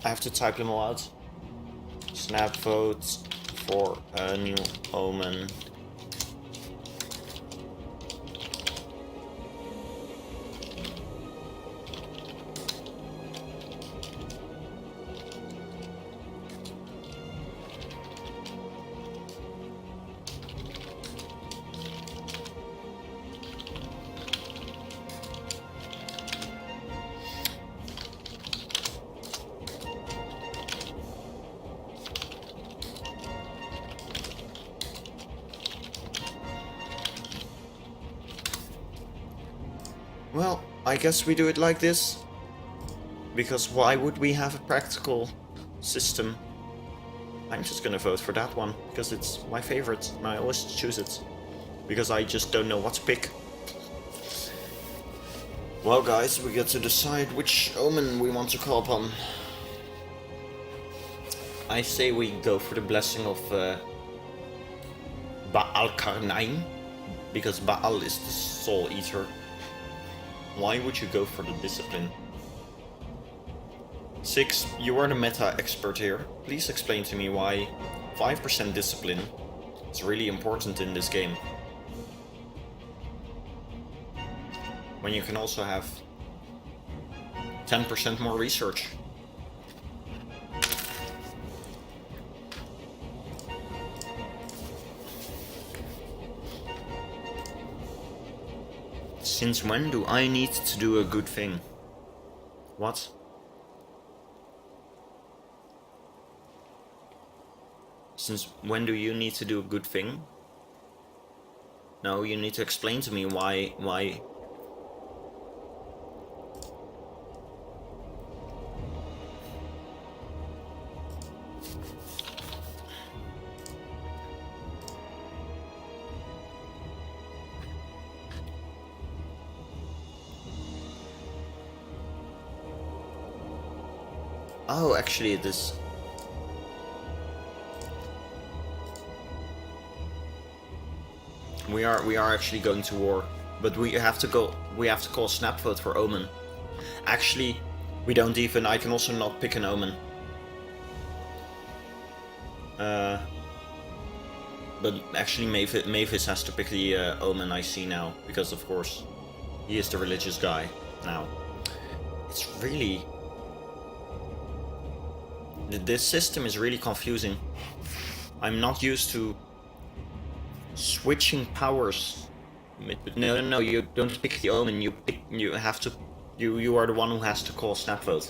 I have to type them all out. Snap votes for a new omen. Well, I guess we do it like this. Because why would we have a practical system? I'm just gonna vote for that one, because it's my favorite, and I always choose it. Because I just don't know what to pick. Well guys, we get to decide which omen we want to call upon. I say we go for the blessing of Baal Karnaim, because Baal is the soul eater. Why would you go for the discipline? 6. You are the meta expert here. Please explain to me why 5% discipline is really important in this game. When you can also have 10% more research. Since when do I need to do a good thing? What? Since when do you need to do a good thing? No, you need to explain to me why... Oh, actually it is... We are actually going to war, but we have to call snap vote for Omen. Actually, we don't even. I can also not pick an omen. But actually, Mavis has to pick the omen I see now, because of course, he is the religious guy now. It's really. This system is really confusing. I'm not used to switching powers. No, you don't pick the omen. You have to. You are the one who has to call snap vote.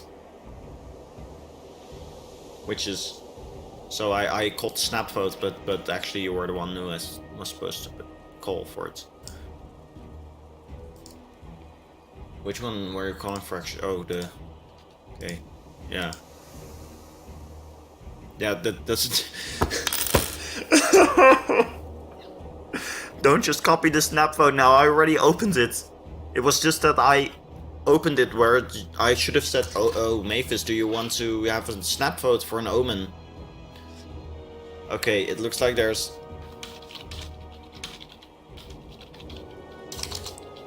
Which is. So I called snap vote, but actually you were the one who was supposed to call for it. Which one were you calling for actually? Oh, the... Okay, yeah. Yeah, that's... Don't just copy the snap vote now, I already opened it. It was just that I opened it where I should have said, oh, Mavis, do you want to have a snap vote for an omen? Okay, it looks like there's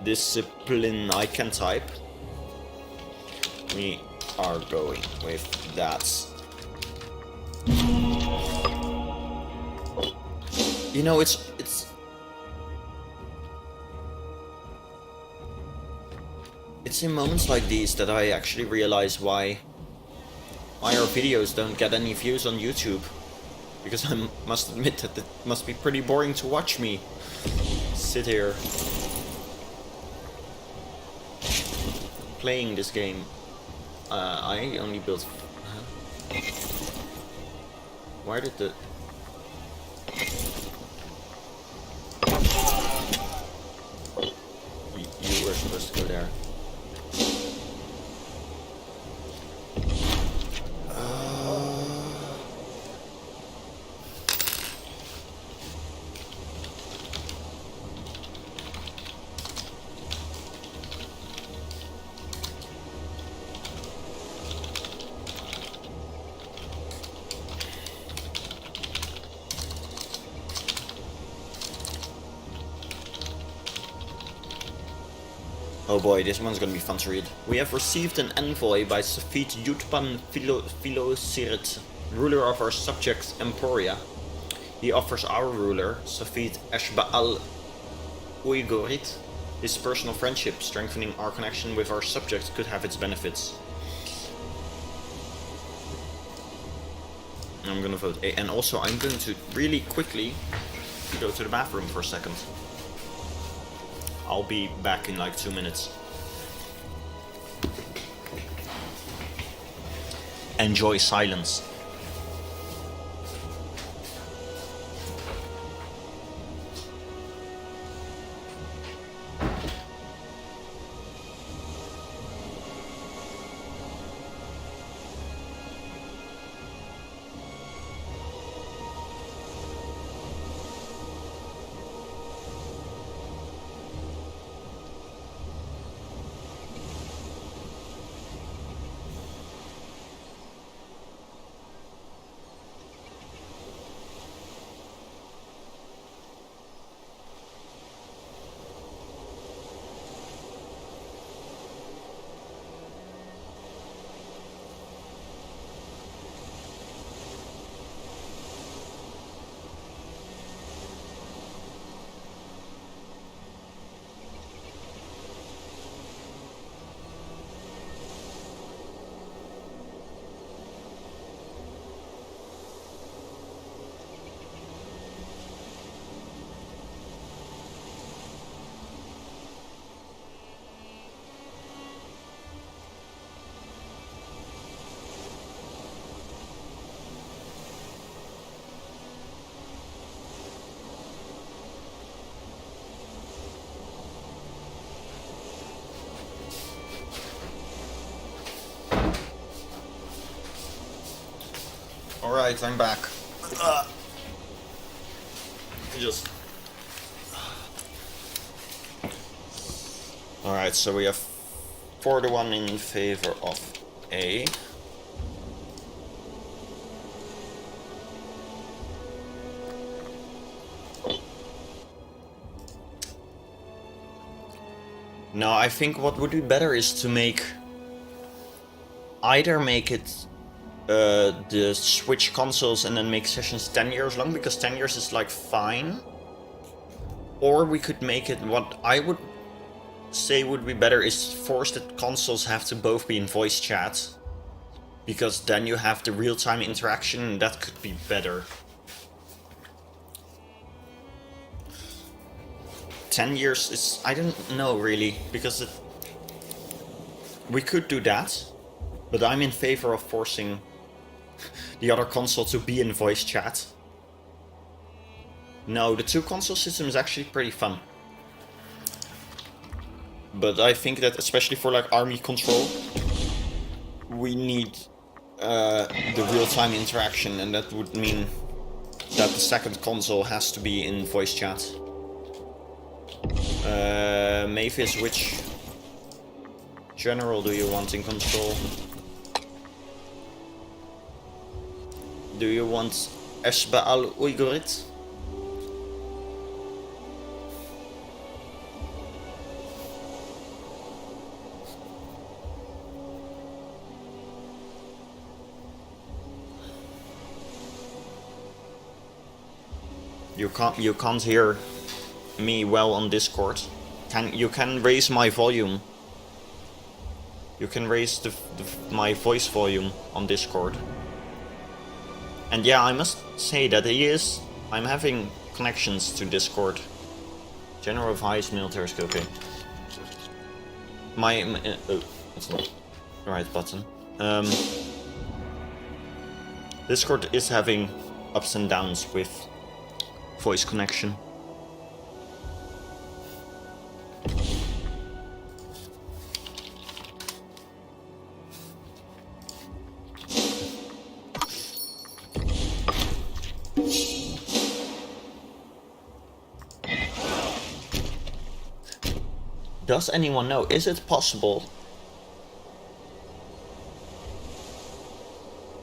discipline I can type. We are going with that. You know, it's in moments like these that I actually realize why our videos don't get any views on YouTube. Because I must admit that it must be pretty boring to watch me sit here playing this game. I only built... Why did the... You were supposed to go there. Oh boy, this one's gonna be fun to read. We have received an envoy by Safit Yutpan Philosirit, ruler of our subject Emporia. He offers our ruler, Safit Eshba'al Uygorit, his personal friendship. Strengthening our connection with our subjects could have its benefits. I'm gonna vote A. And also, I'm going to really quickly go to the bathroom for a second. I'll be back in like 2 minutes. Enjoy silence. Alright, I'm back. Just... Alright, so we have 4-1 in favor of A. No, I think what would be better is to make either make it the switch consoles and then make sessions 10 years long, because 10 years is like fine. Or we could make it, what I would say would be better is force that consoles have to both be in voice chat. Because then you have the real-time interaction, and that could be better. 10 years is, I don't know really, because we could do that, but I'm in favor of forcing the other console to be in voice chat. No, the two console system is actually pretty fun. But I think that especially for like army control, we need the real-time interaction, and that would mean that the second console has to be in voice chat. Mavis, which general do you want in control? Do you want Esba al-Uygurit? You can't hear me well on Discord. You can raise my volume. You can raise my voice volume on Discord. And yeah, I must say that I'm having connections to Discord. General of highest military skill, okay. Oh, that's not the right button. Discord is having ups and downs with voice connection. Does anyone know, is it possible?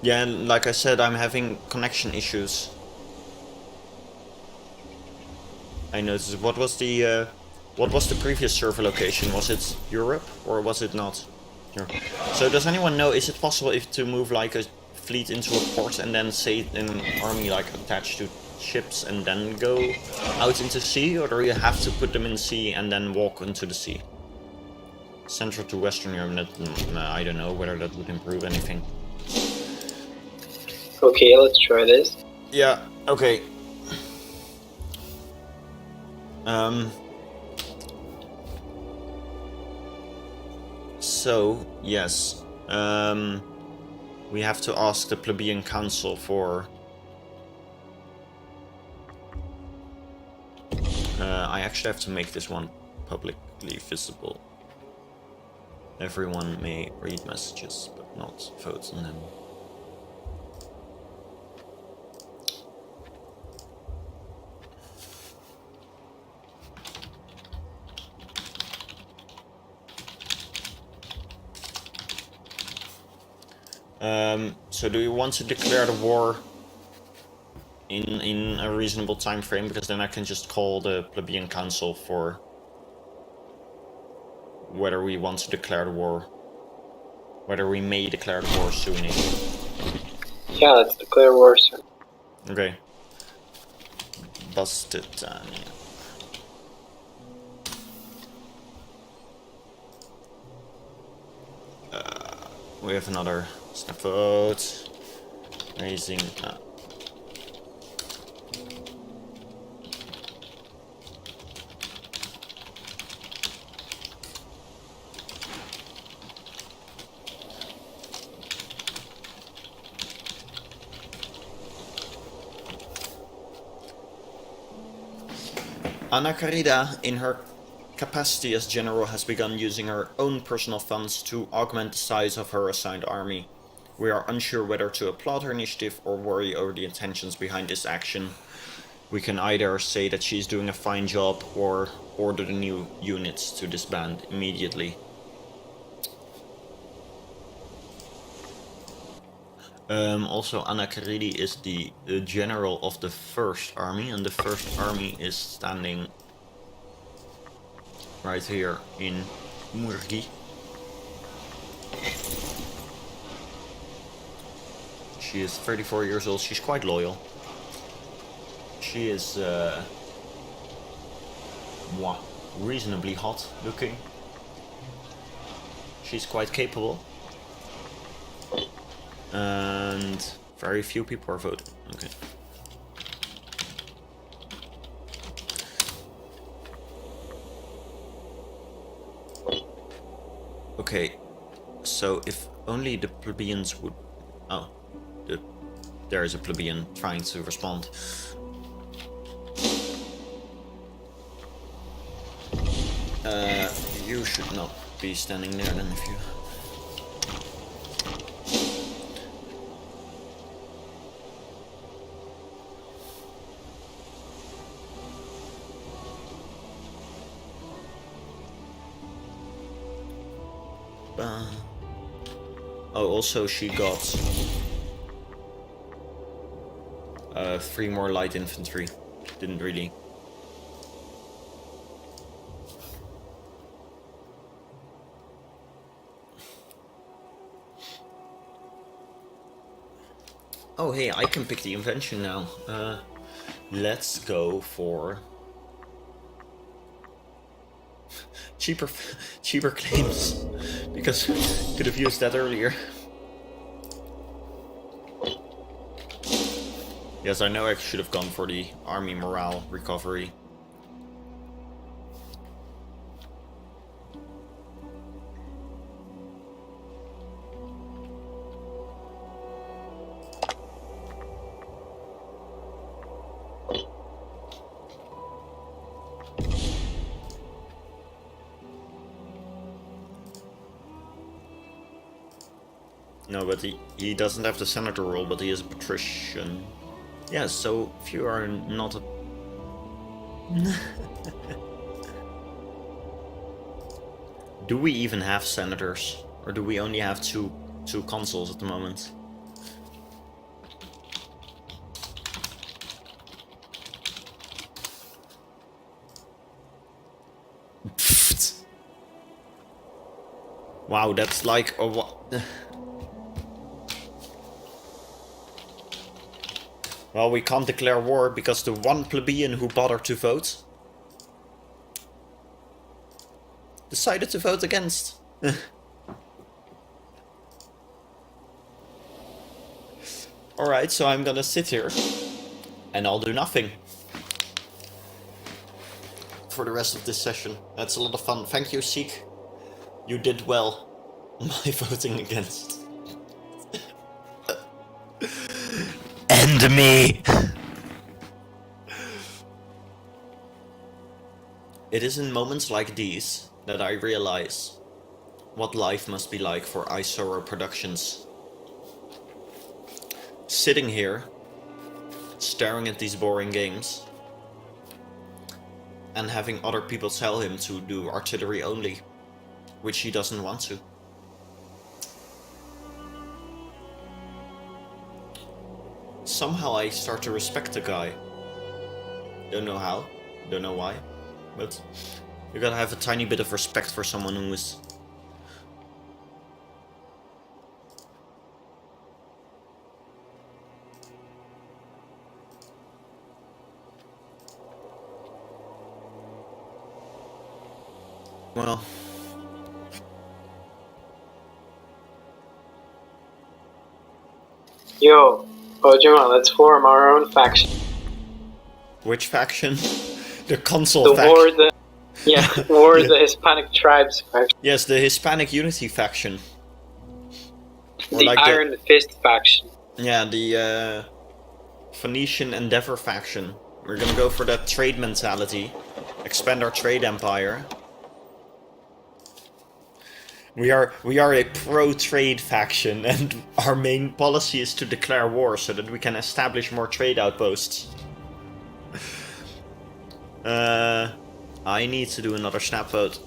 Yeah, like I said, I'm having connection issues. I noticed. What was the previous server location? Was it Europe or was it not? Europe. So does anyone know, is it possible to move like a fleet into a port and then say an army like attached to ships and then go out into sea, or do you have to put them in sea and then walk into the sea? Central to Western Europe, I don't know whether that would improve anything. Okay, let's try this. Yeah, okay. So, yes, we have to ask the plebeian council for... I actually have to make this one publicly visible. Everyone may read messages, but not vote on them. So do you want to declare the war in a reasonable time frame? Because then I can just call the plebeian council for whether we want to declare the war, whether we may declare the war soon. Yeah, let's declare war soon. Okay. Bastitania. We have another snap vote. Raising. Anna Carida, in her capacity as general, has begun using her own personal funds to augment the size of her assigned army. We are unsure whether to applaud her initiative or worry over the intentions behind this action. We can either say that she's doing a fine job or order the new units to disband immediately. Also, Anna Caridi is the general of the first army, and the first army is standing right here in Murgi. She is 34 years old. She's quite loyal. She is reasonably hot looking. She's quite capable. And very few people are voting. Okay. Okay, so if only the plebeians would... Oh, there is a plebeian trying to respond. You should not be standing there then if you... Oh, also she got 3 more light infantry. Didn't really. Oh hey, I can pick the invention now. Let's go for cheaper claims, because could have used that earlier. Yes, I know I should have gone for the army morale recovery. No, but he doesn't have the senator role, but he is a patrician. Yeah, so if you are not a... Do we even have senators? Or do we only have two consuls at the moment? Wow, that's like a what? Well, we can't declare war because the one plebeian who bothered to vote decided to vote against. Alright, so I'm gonna sit here and I'll do nothing for the rest of this session. That's a lot of fun. Thank you, Seek. You did well by voting against. End me! It is in moments like these that I realize what life must be like for Isoro Productions. Sitting here, staring at these boring games, and having other people tell him to do artillery only, which he doesn't want to. Somehow I start to respect the guy. Don't know how, don't know why, but you gotta have a tiny bit of respect for someone who is... Well... Yo, Ojima, let's form our own faction. Which faction? The consul faction. The Hispanic tribes faction. Yes, the Hispanic Unity faction. Or The like Iron Fist faction. Yeah, the Phoenician Endeavor faction. We're gonna go for that trade mentality. Expand our trade empire. We are a pro-trade faction, and our main policy is to declare war so that we can establish more trade outposts. I need to do another snap vote.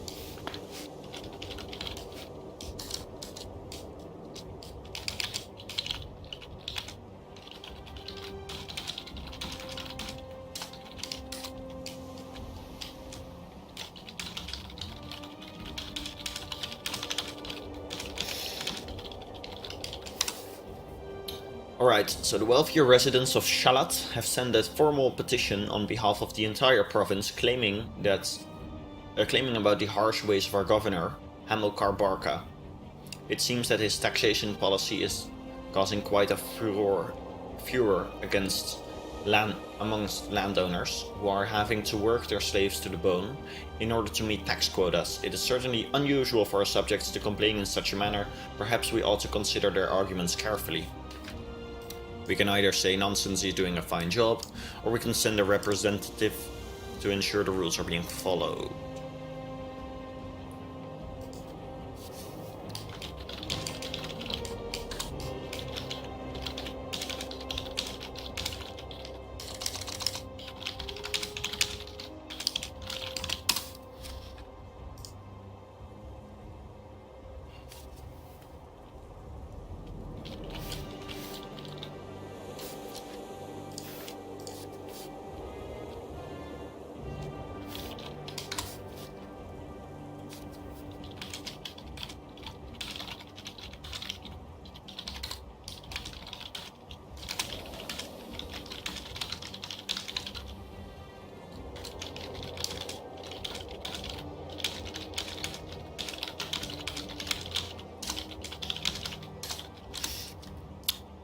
Alright, so the wealthier residents of Shalat have sent a formal petition on behalf of the entire province claiming about the harsh ways of our governor, Hamilcar Barca. It seems that his taxation policy is causing quite a furor amongst landowners who are having to work their slaves to the bone in order to meet tax quotas. It is certainly unusual for our subjects to complain in such a manner. Perhaps we ought to consider their arguments carefully. We can either say Nonsense is doing a fine job, or we can send a representative to ensure the rules are being followed.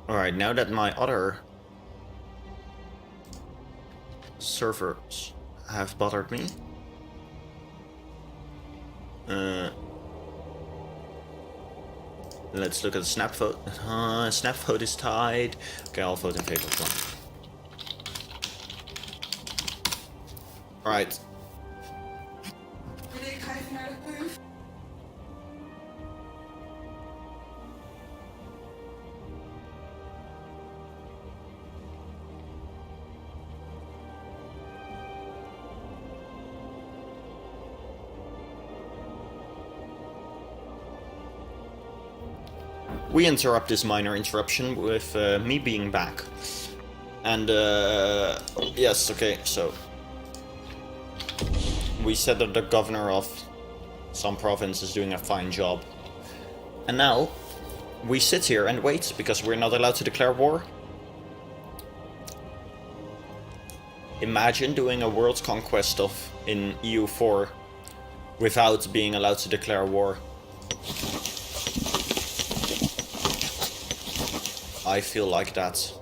Alright, now that my other servers have bothered me, let's look at the snap vote. Snap vote is tied. Okay, I'll vote in favor of one. Alright. We interrupt this minor interruption with me being back. And, yes, okay, so... we said that the governor of some province is doing a fine job. And now, we sit here and wait, because we're not allowed to declare war. Imagine doing a world conquest in EU4 without being allowed to declare war. I feel like that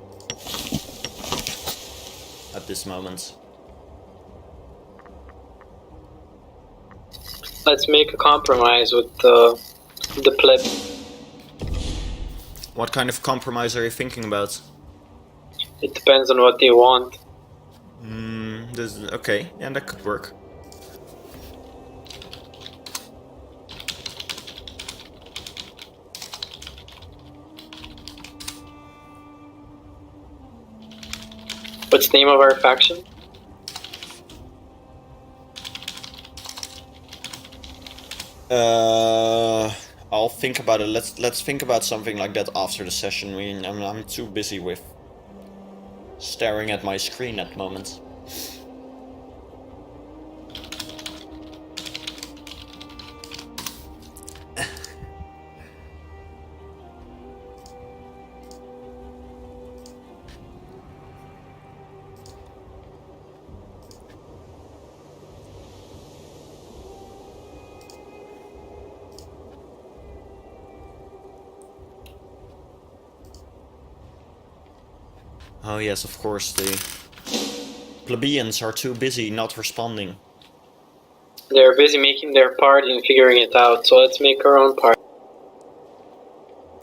at this moment. Let's make a compromise with the pleb. What kind of compromise are you thinking about? It depends on what they want. Okay, yeah, that could work. What's the name of our faction? I'll think about it. Let's think about something like that after the session. I'm too busy with staring at my screen at the moment. Oh yes, of course, the plebeians are too busy not responding. They're busy making their party and figuring it out, so let's make our own party.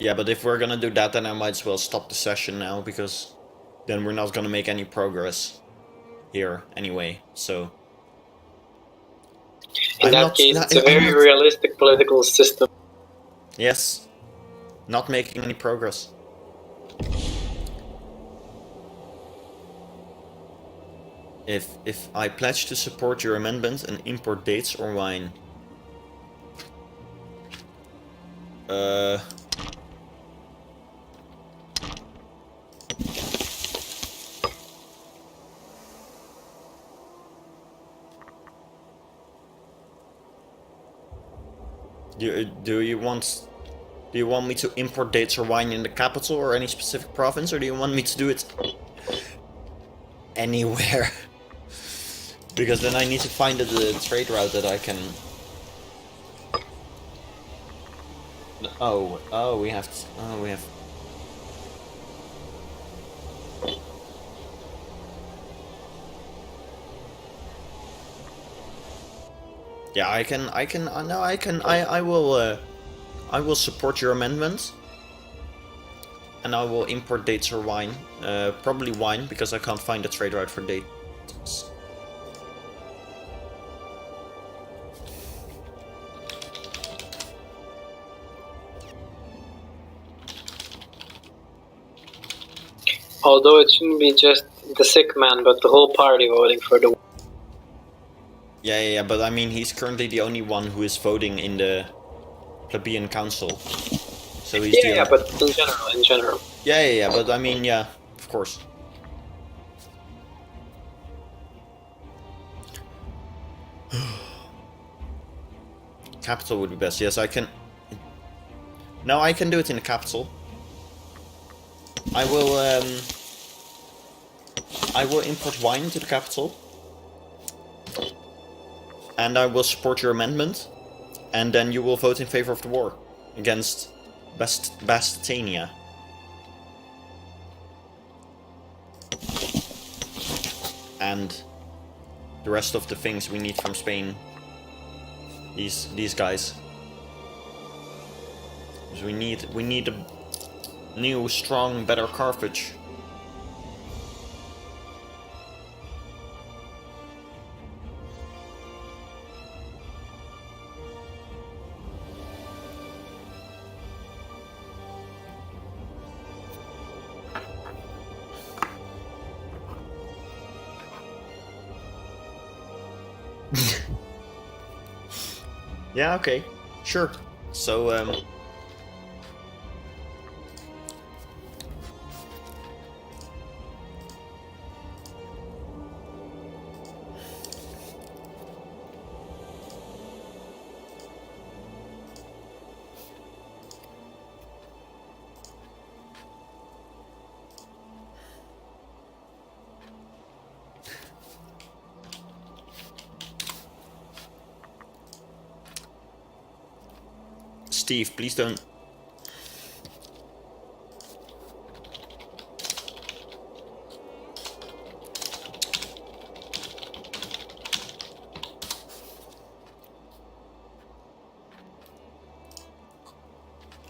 Yeah, but if we're gonna do that, then I might as well stop the session now, because then we're not gonna make any progress here anyway, so... In that case, it's a very realistic political system. Yes, not making any progress. If I pledge to support your amendment and import dates or wine. Do you want Do you want me to import dates or wine in the capital or any specific province, or do you want me to do it anywhere? Because then I need to find the trade route that I can... Oh, we have... Yeah, I will support your amendment. And I will import dates or wine. Probably wine, because I can't find a trade route for dates. Although it shouldn't be just the sick man, but the whole party voting for the... Yeah, but I mean, he's currently the only one who is voting in the plebeian council. So he's yeah, but in general. Yeah, but I mean, yeah, of course. Capital would be best. Yes, I can... No, I can do it in the capital. I will import wine to the capital. And I will support your amendment. And then you will vote in favor of the war against Bastania. And the rest of the things we need from Spain. These guys. Because we need a new, strong, better Carthage. Yeah, okay. Sure. So, Steve, please don't...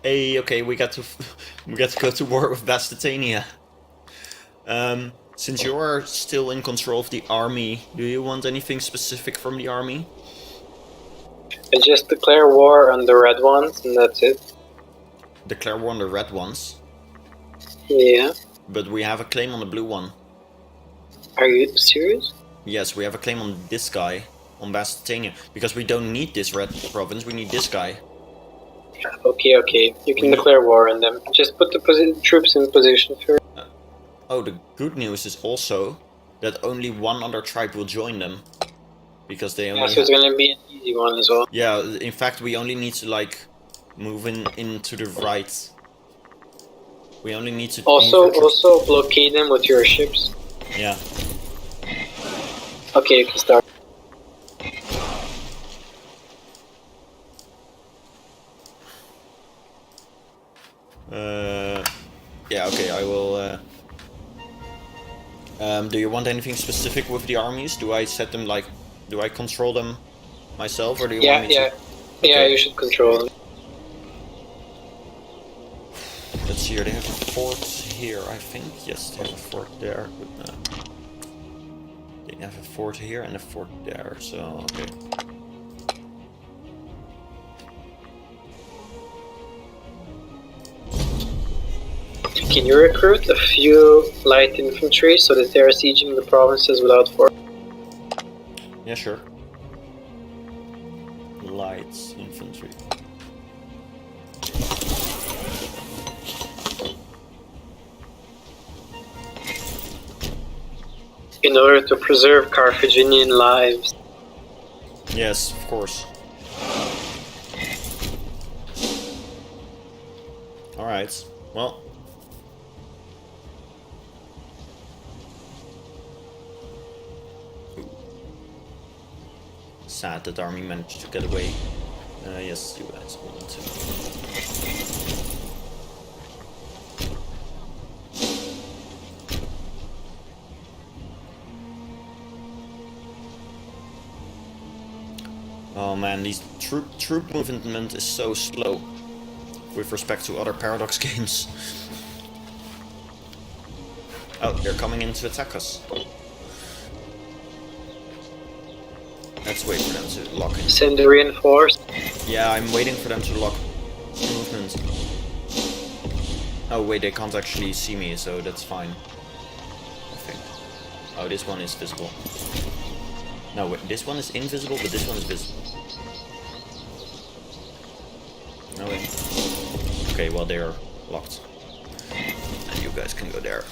Hey, okay, we got to go to war with Bastania. Since you are still in control of the army, do you want anything specific from the army? I just declare war on the red ones, and that's it. Declare war on the red ones? Yeah. But we have a claim on the blue one. Are you serious? Yes, we have a claim on this guy, on Bastania. Because we don't need this red province, we need this guy. Okay. You can declare war on them. Just put the troops in position first. Oh, the good news is also that only one other tribe will join them. Because they only... Yeah, so it's gonna be an easy one as well. Yeah, in fact, we only need to, like, move into the right. We only need to... Also blockade them with your ships. Yeah. Okay, you can start. Yeah, okay, I will... do you want anything specific with the armies? Do I set them, like... Do I control them myself, or do you want me to... Yeah, you should control them. Let's see here, they have a fort here, I think. Yes, they have a fort there. But, they have a fort here and a fort there, so okay. Can you recruit a few light infantry so that they are sieging the provinces without force? Yeah, sure. Lights infantry. In order to preserve Carthaginian lives. Yes, of course. Alright, well. Ooh. Sad that army managed to get away. Yes, you guys hold on to. Oh man, these troop movement is so slow with respect to other Paradox games. Oh, they're coming in to attack us. Let's wait for them to lock in. Send the reinforce. Yeah, I'm waiting for them to lock movement. Oh wait, they can't actually see me, so that's fine. I think. Oh, this one is visible. No, wait, this one is invisible, but this one is visible. No way. Okay, well they're locked. And you guys can go there.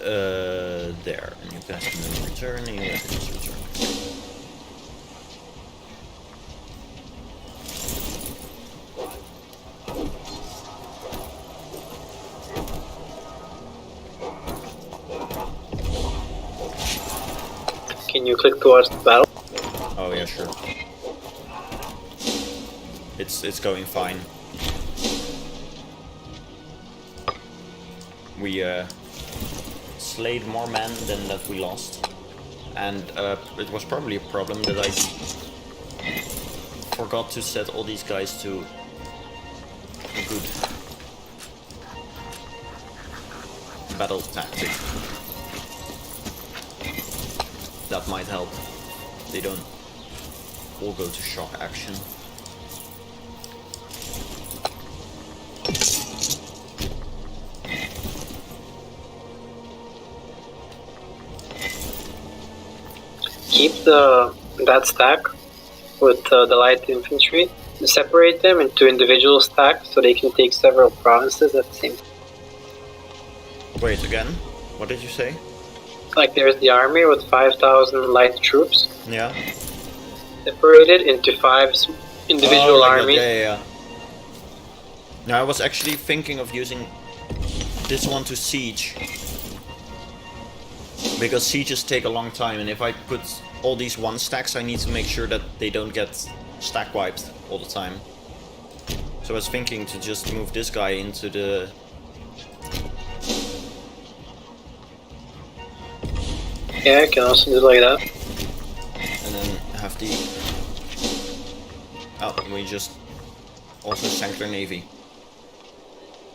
There. And you guys can then return, and you guys can just return. Can you click towards the battle? Oh yeah, sure. It's going fine. We slayed more men than that we lost, and it was probably a problem that I forgot to set all these guys to a good battle tactic. That might help. They don't all go to shock action. Keep that stack with the light infantry. Separate them into individual stacks so they can take several provinces at the same time. Wait, again? What did you say? Like there's the army with 5,000 light troops. Yeah. Separated into 5 individual armies. Yeah. Now I was actually thinking of using this one to siege. Because sieges take a long time, and if I put all these one stacks, I need to make sure that they don't get stack wiped all the time. So I was thinking to just move this guy into the... Yeah, I can also do like that. And then have the... Oh, and we just also sank their navy.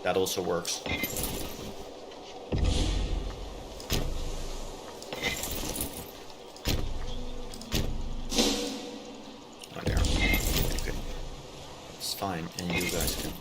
That also works. Oh, there. Okay. It's fine, and you guys can...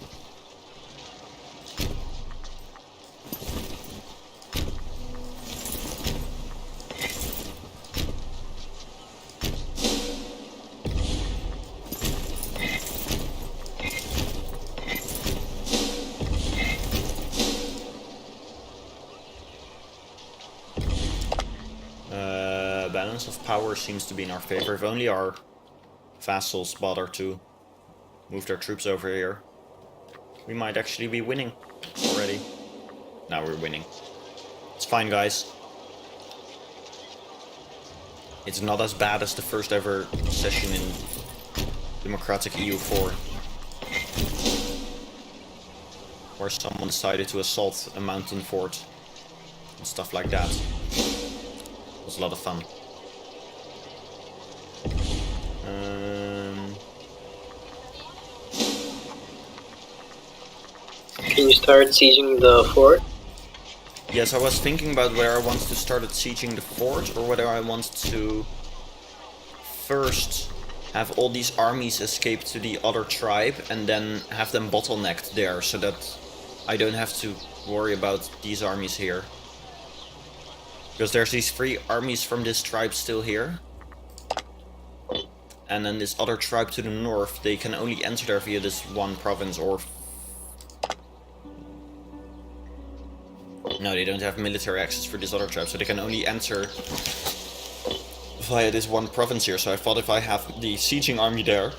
Balance of power seems to be in our favor. If only our vassals bother to move their troops over here, we might actually be winning already. Now we're winning. It's fine, guys. It's not as bad as the first ever session in Democratic EU4, where someone decided to assault a mountain fort and stuff like that. It was a lot of fun. Can you start sieging the fort? Yes, I was thinking about whether I want to start sieging the fort or whether I want to first have all these armies escape to the other tribe and then have them bottlenecked there so that I don't have to worry about these armies here. Because there's these 3 armies from this tribe still here. And then this other tribe to the north, they can only enter there via this one province or... No, they don't have military access for this other tribe, so they can only enter via this one province here. So I thought if I have the sieging army there,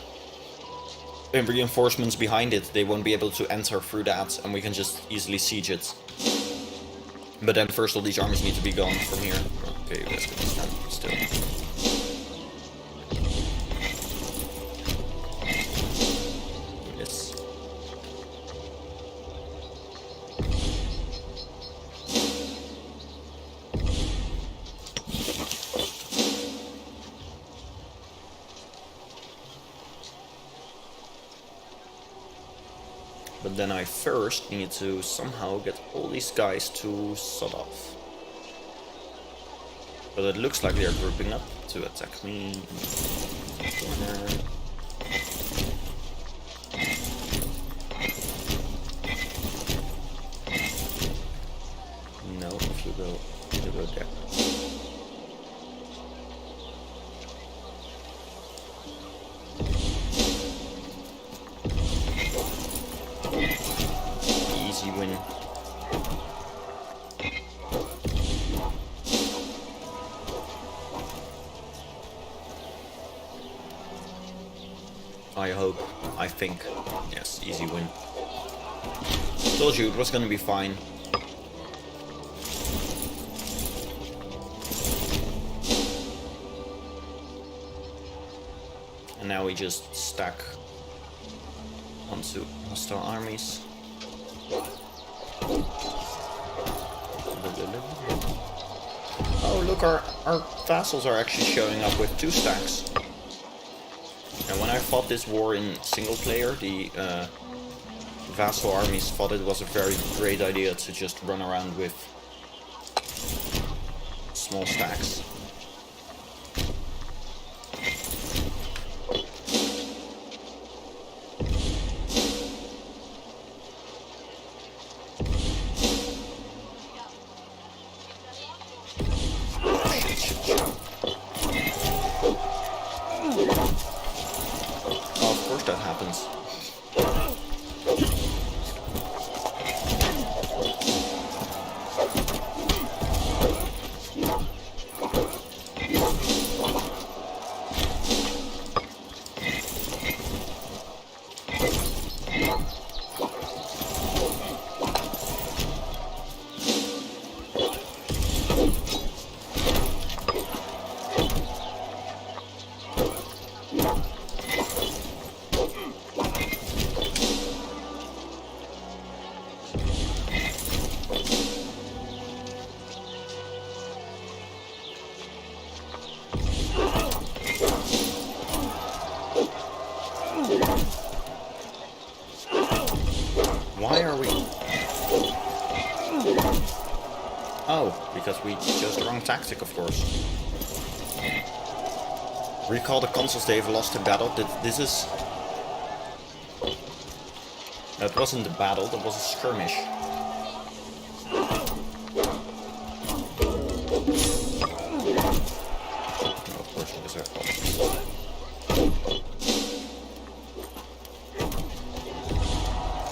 reinforcements behind it, they won't be able to enter through that, and we can just easily siege it. But then first all these armies need to be gone from here. Okay, let's get this done still. Yes. But then I first need to somehow get all these guys to sod off. But it looks like they're grouping up to attack me. Corner. No, if you go there. Easy win. I hope. I think. Yes, easy win. Told you it was gonna be fine. And now we just stack onto hostile armies. Oh look, our vassals are actually showing up with 2 stacks. And when I fought this war in single player, the vassal armies thought it was a very great idea to just run around with small stacks. That happens. Why are we... Oh, because we chose the wrong tactic, of course. Recall the consuls, they've lost the battle. This is... That wasn't a battle, that was a skirmish. No, of course it is our fault.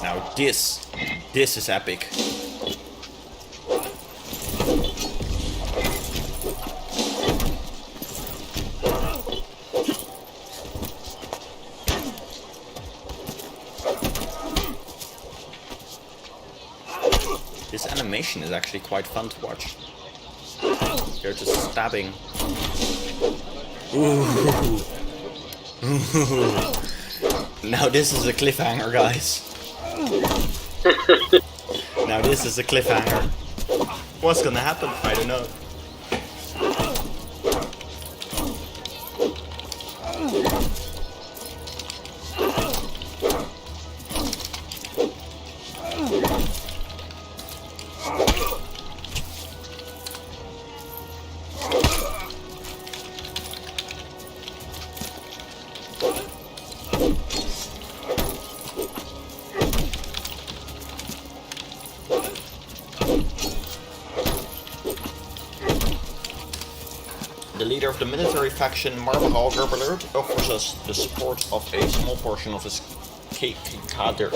Now this is epic. This animation is actually quite fun to watch. They're just stabbing. Ooh. Now this is a cliffhanger, guys. Now this is a cliffhanger. What's gonna happen? I don't know. The leader of the military faction, Marvahal Gerbalert, offers us the support of a small portion of his cadre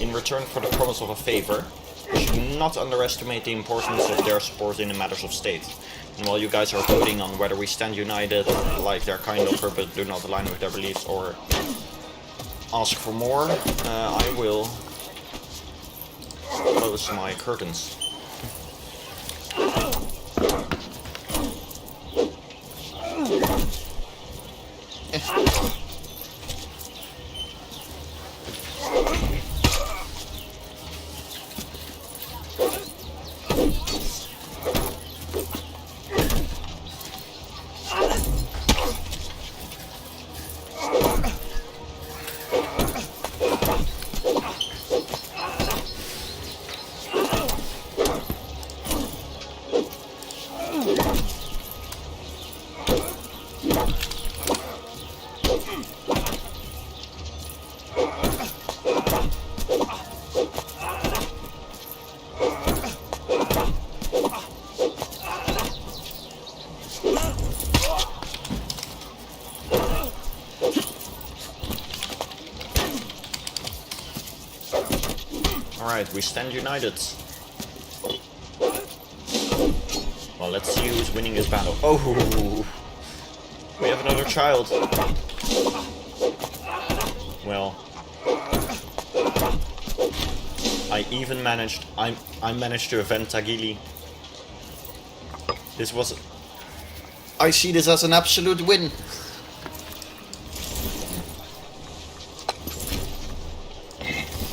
in return for the promise of a favor. We should not underestimate the importance of their support in the matters of state. And while you guys are voting on whether we stand united, like their kind offer but do not align with their beliefs, or ask for more, I will close my curtains. Alright, we stand united. Well, let's see who's winning this battle. Oh! We have another child. Well, I even managed. I managed to avenge Tagili. This was. I see this as an absolute win.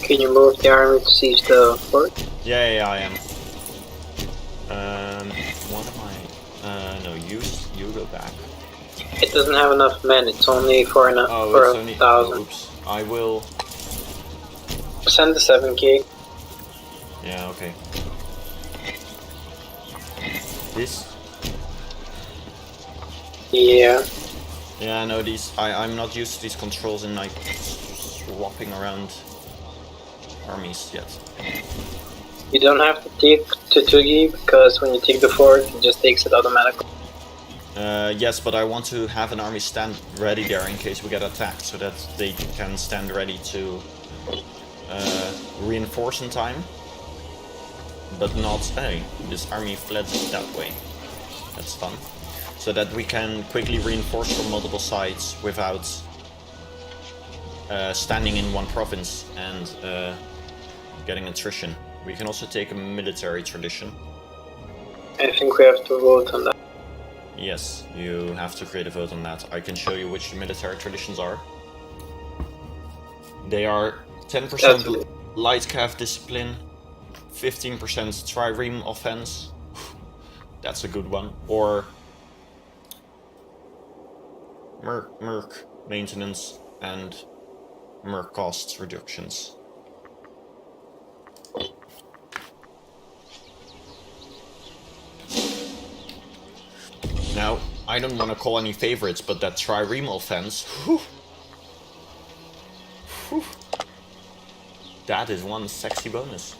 Can you move the army to siege the fort? Yeah, I am. What am I? No, you go back. It doesn't have enough men. It's only for it's only 1,000. Oops. I will. Send the 7k. Yeah, okay. This? Yeah. Yeah, no, these. I'm not used to these controls and like swapping around armies yet. You don't have to take Tutugi because when you take the fort, it just takes it automatically. Yes, but I want to have an army stand ready there in case we get attacked, so that they can stand ready to reinforce in time. But not, hey, this army fled that way. That's fun. So that we can quickly reinforce from multiple sides without standing in one province and getting attrition. We can also take a military tradition. I think we have to vote on that. Yes, you have to create a vote on that. I can show you which the military traditions are. They are 10% light cav discipline, 15% trireme offense. That's a good one. Or merc maintenance and merc costs reductions. Now, I don't want to call any favorites, but that trireme offense, that is one sexy bonus.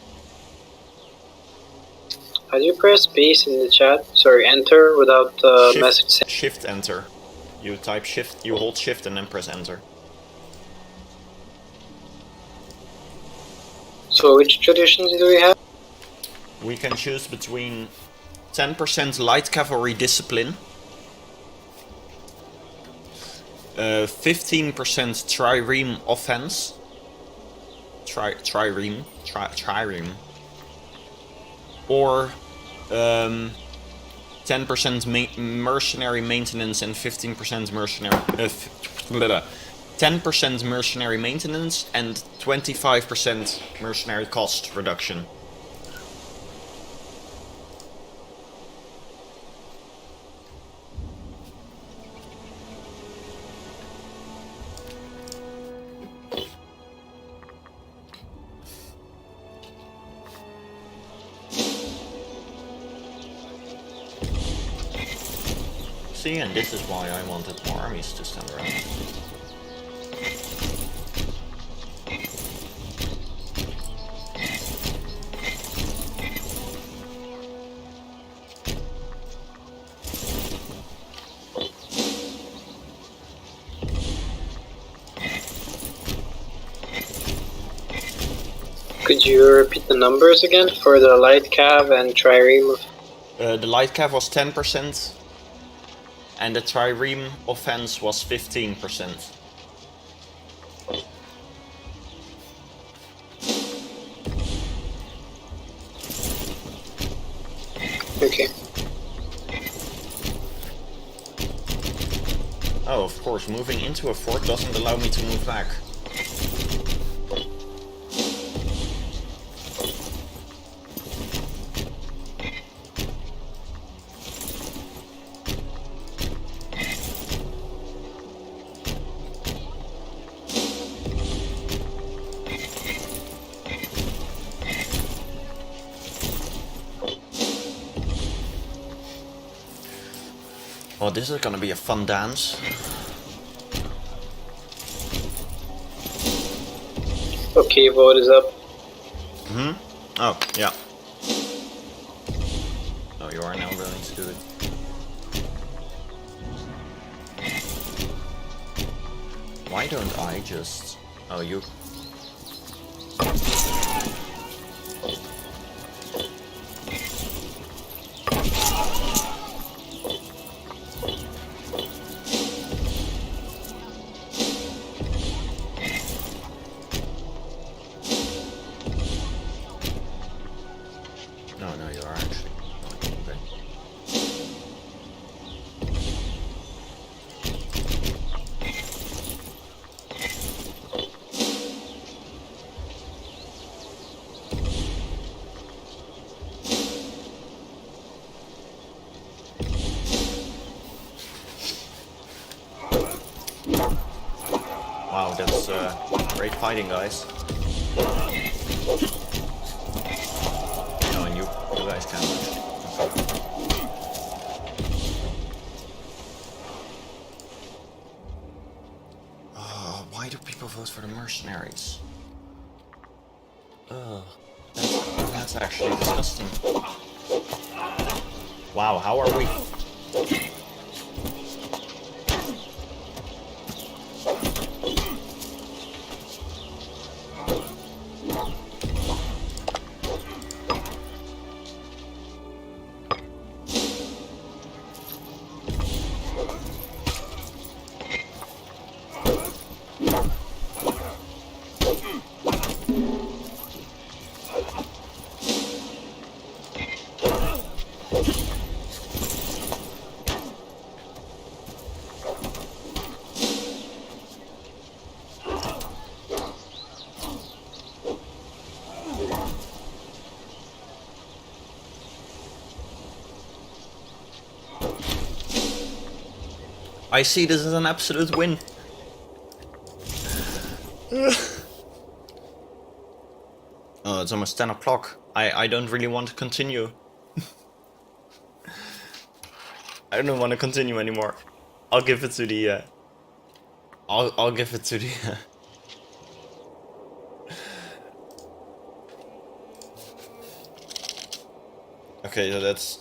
How do you press space in the chat? Sorry, enter without message. Shift enter. You type shift, you hold shift and then press enter. So which traditions do we have? We can choose between 10% light cavalry discipline, 15% trireme offense, trireme, or 10% mercenary maintenance and 15% mercenary. 10% mercenary maintenance and 25% mercenary cost reduction. See, and this is why I wanted more armies to stand around. Could you repeat the numbers again for the light cav and trireme? The light cav was 10%, and the trireme offense was 15%. Okay. Oh, of course, moving into a fort doesn't allow me to move back. Oh, this is gonna be a fun dance. Okay, vote is up. Oh, yeah. Oh, you are now willing to do it. Why don't I just... Oh, you... No, you are actually... Okay. Wow, that's great fighting, guys. No, and you guys can. Oh, why do people vote for the mercenaries? That's actually disgusting. Wow, how are we? I see this as an absolute win. Oh, it's almost 10 o'clock. I don't really want to continue. I don't want to continue anymore. I'll give it to the... I'll give it to the... Okay, so that's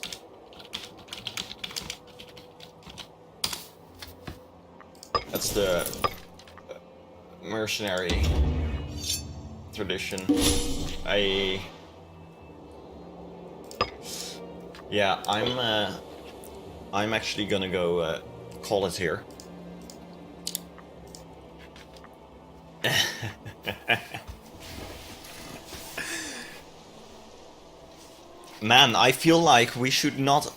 the mercenary tradition. Yeah, I'm actually gonna go call it here. Man, I feel like we should not...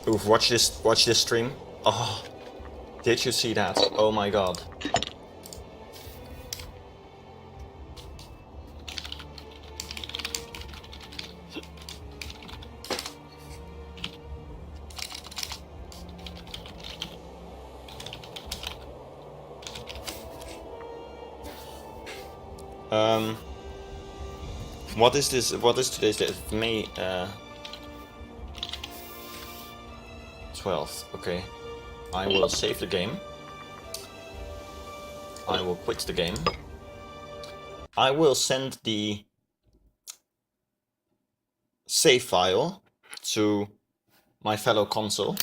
Oof, watch this stream. Oh, did you see that? Oh my god. What is this? What is today's date? May 12th. Okay. I will save the game. I will quit the game. I will send the save file to my fellow console.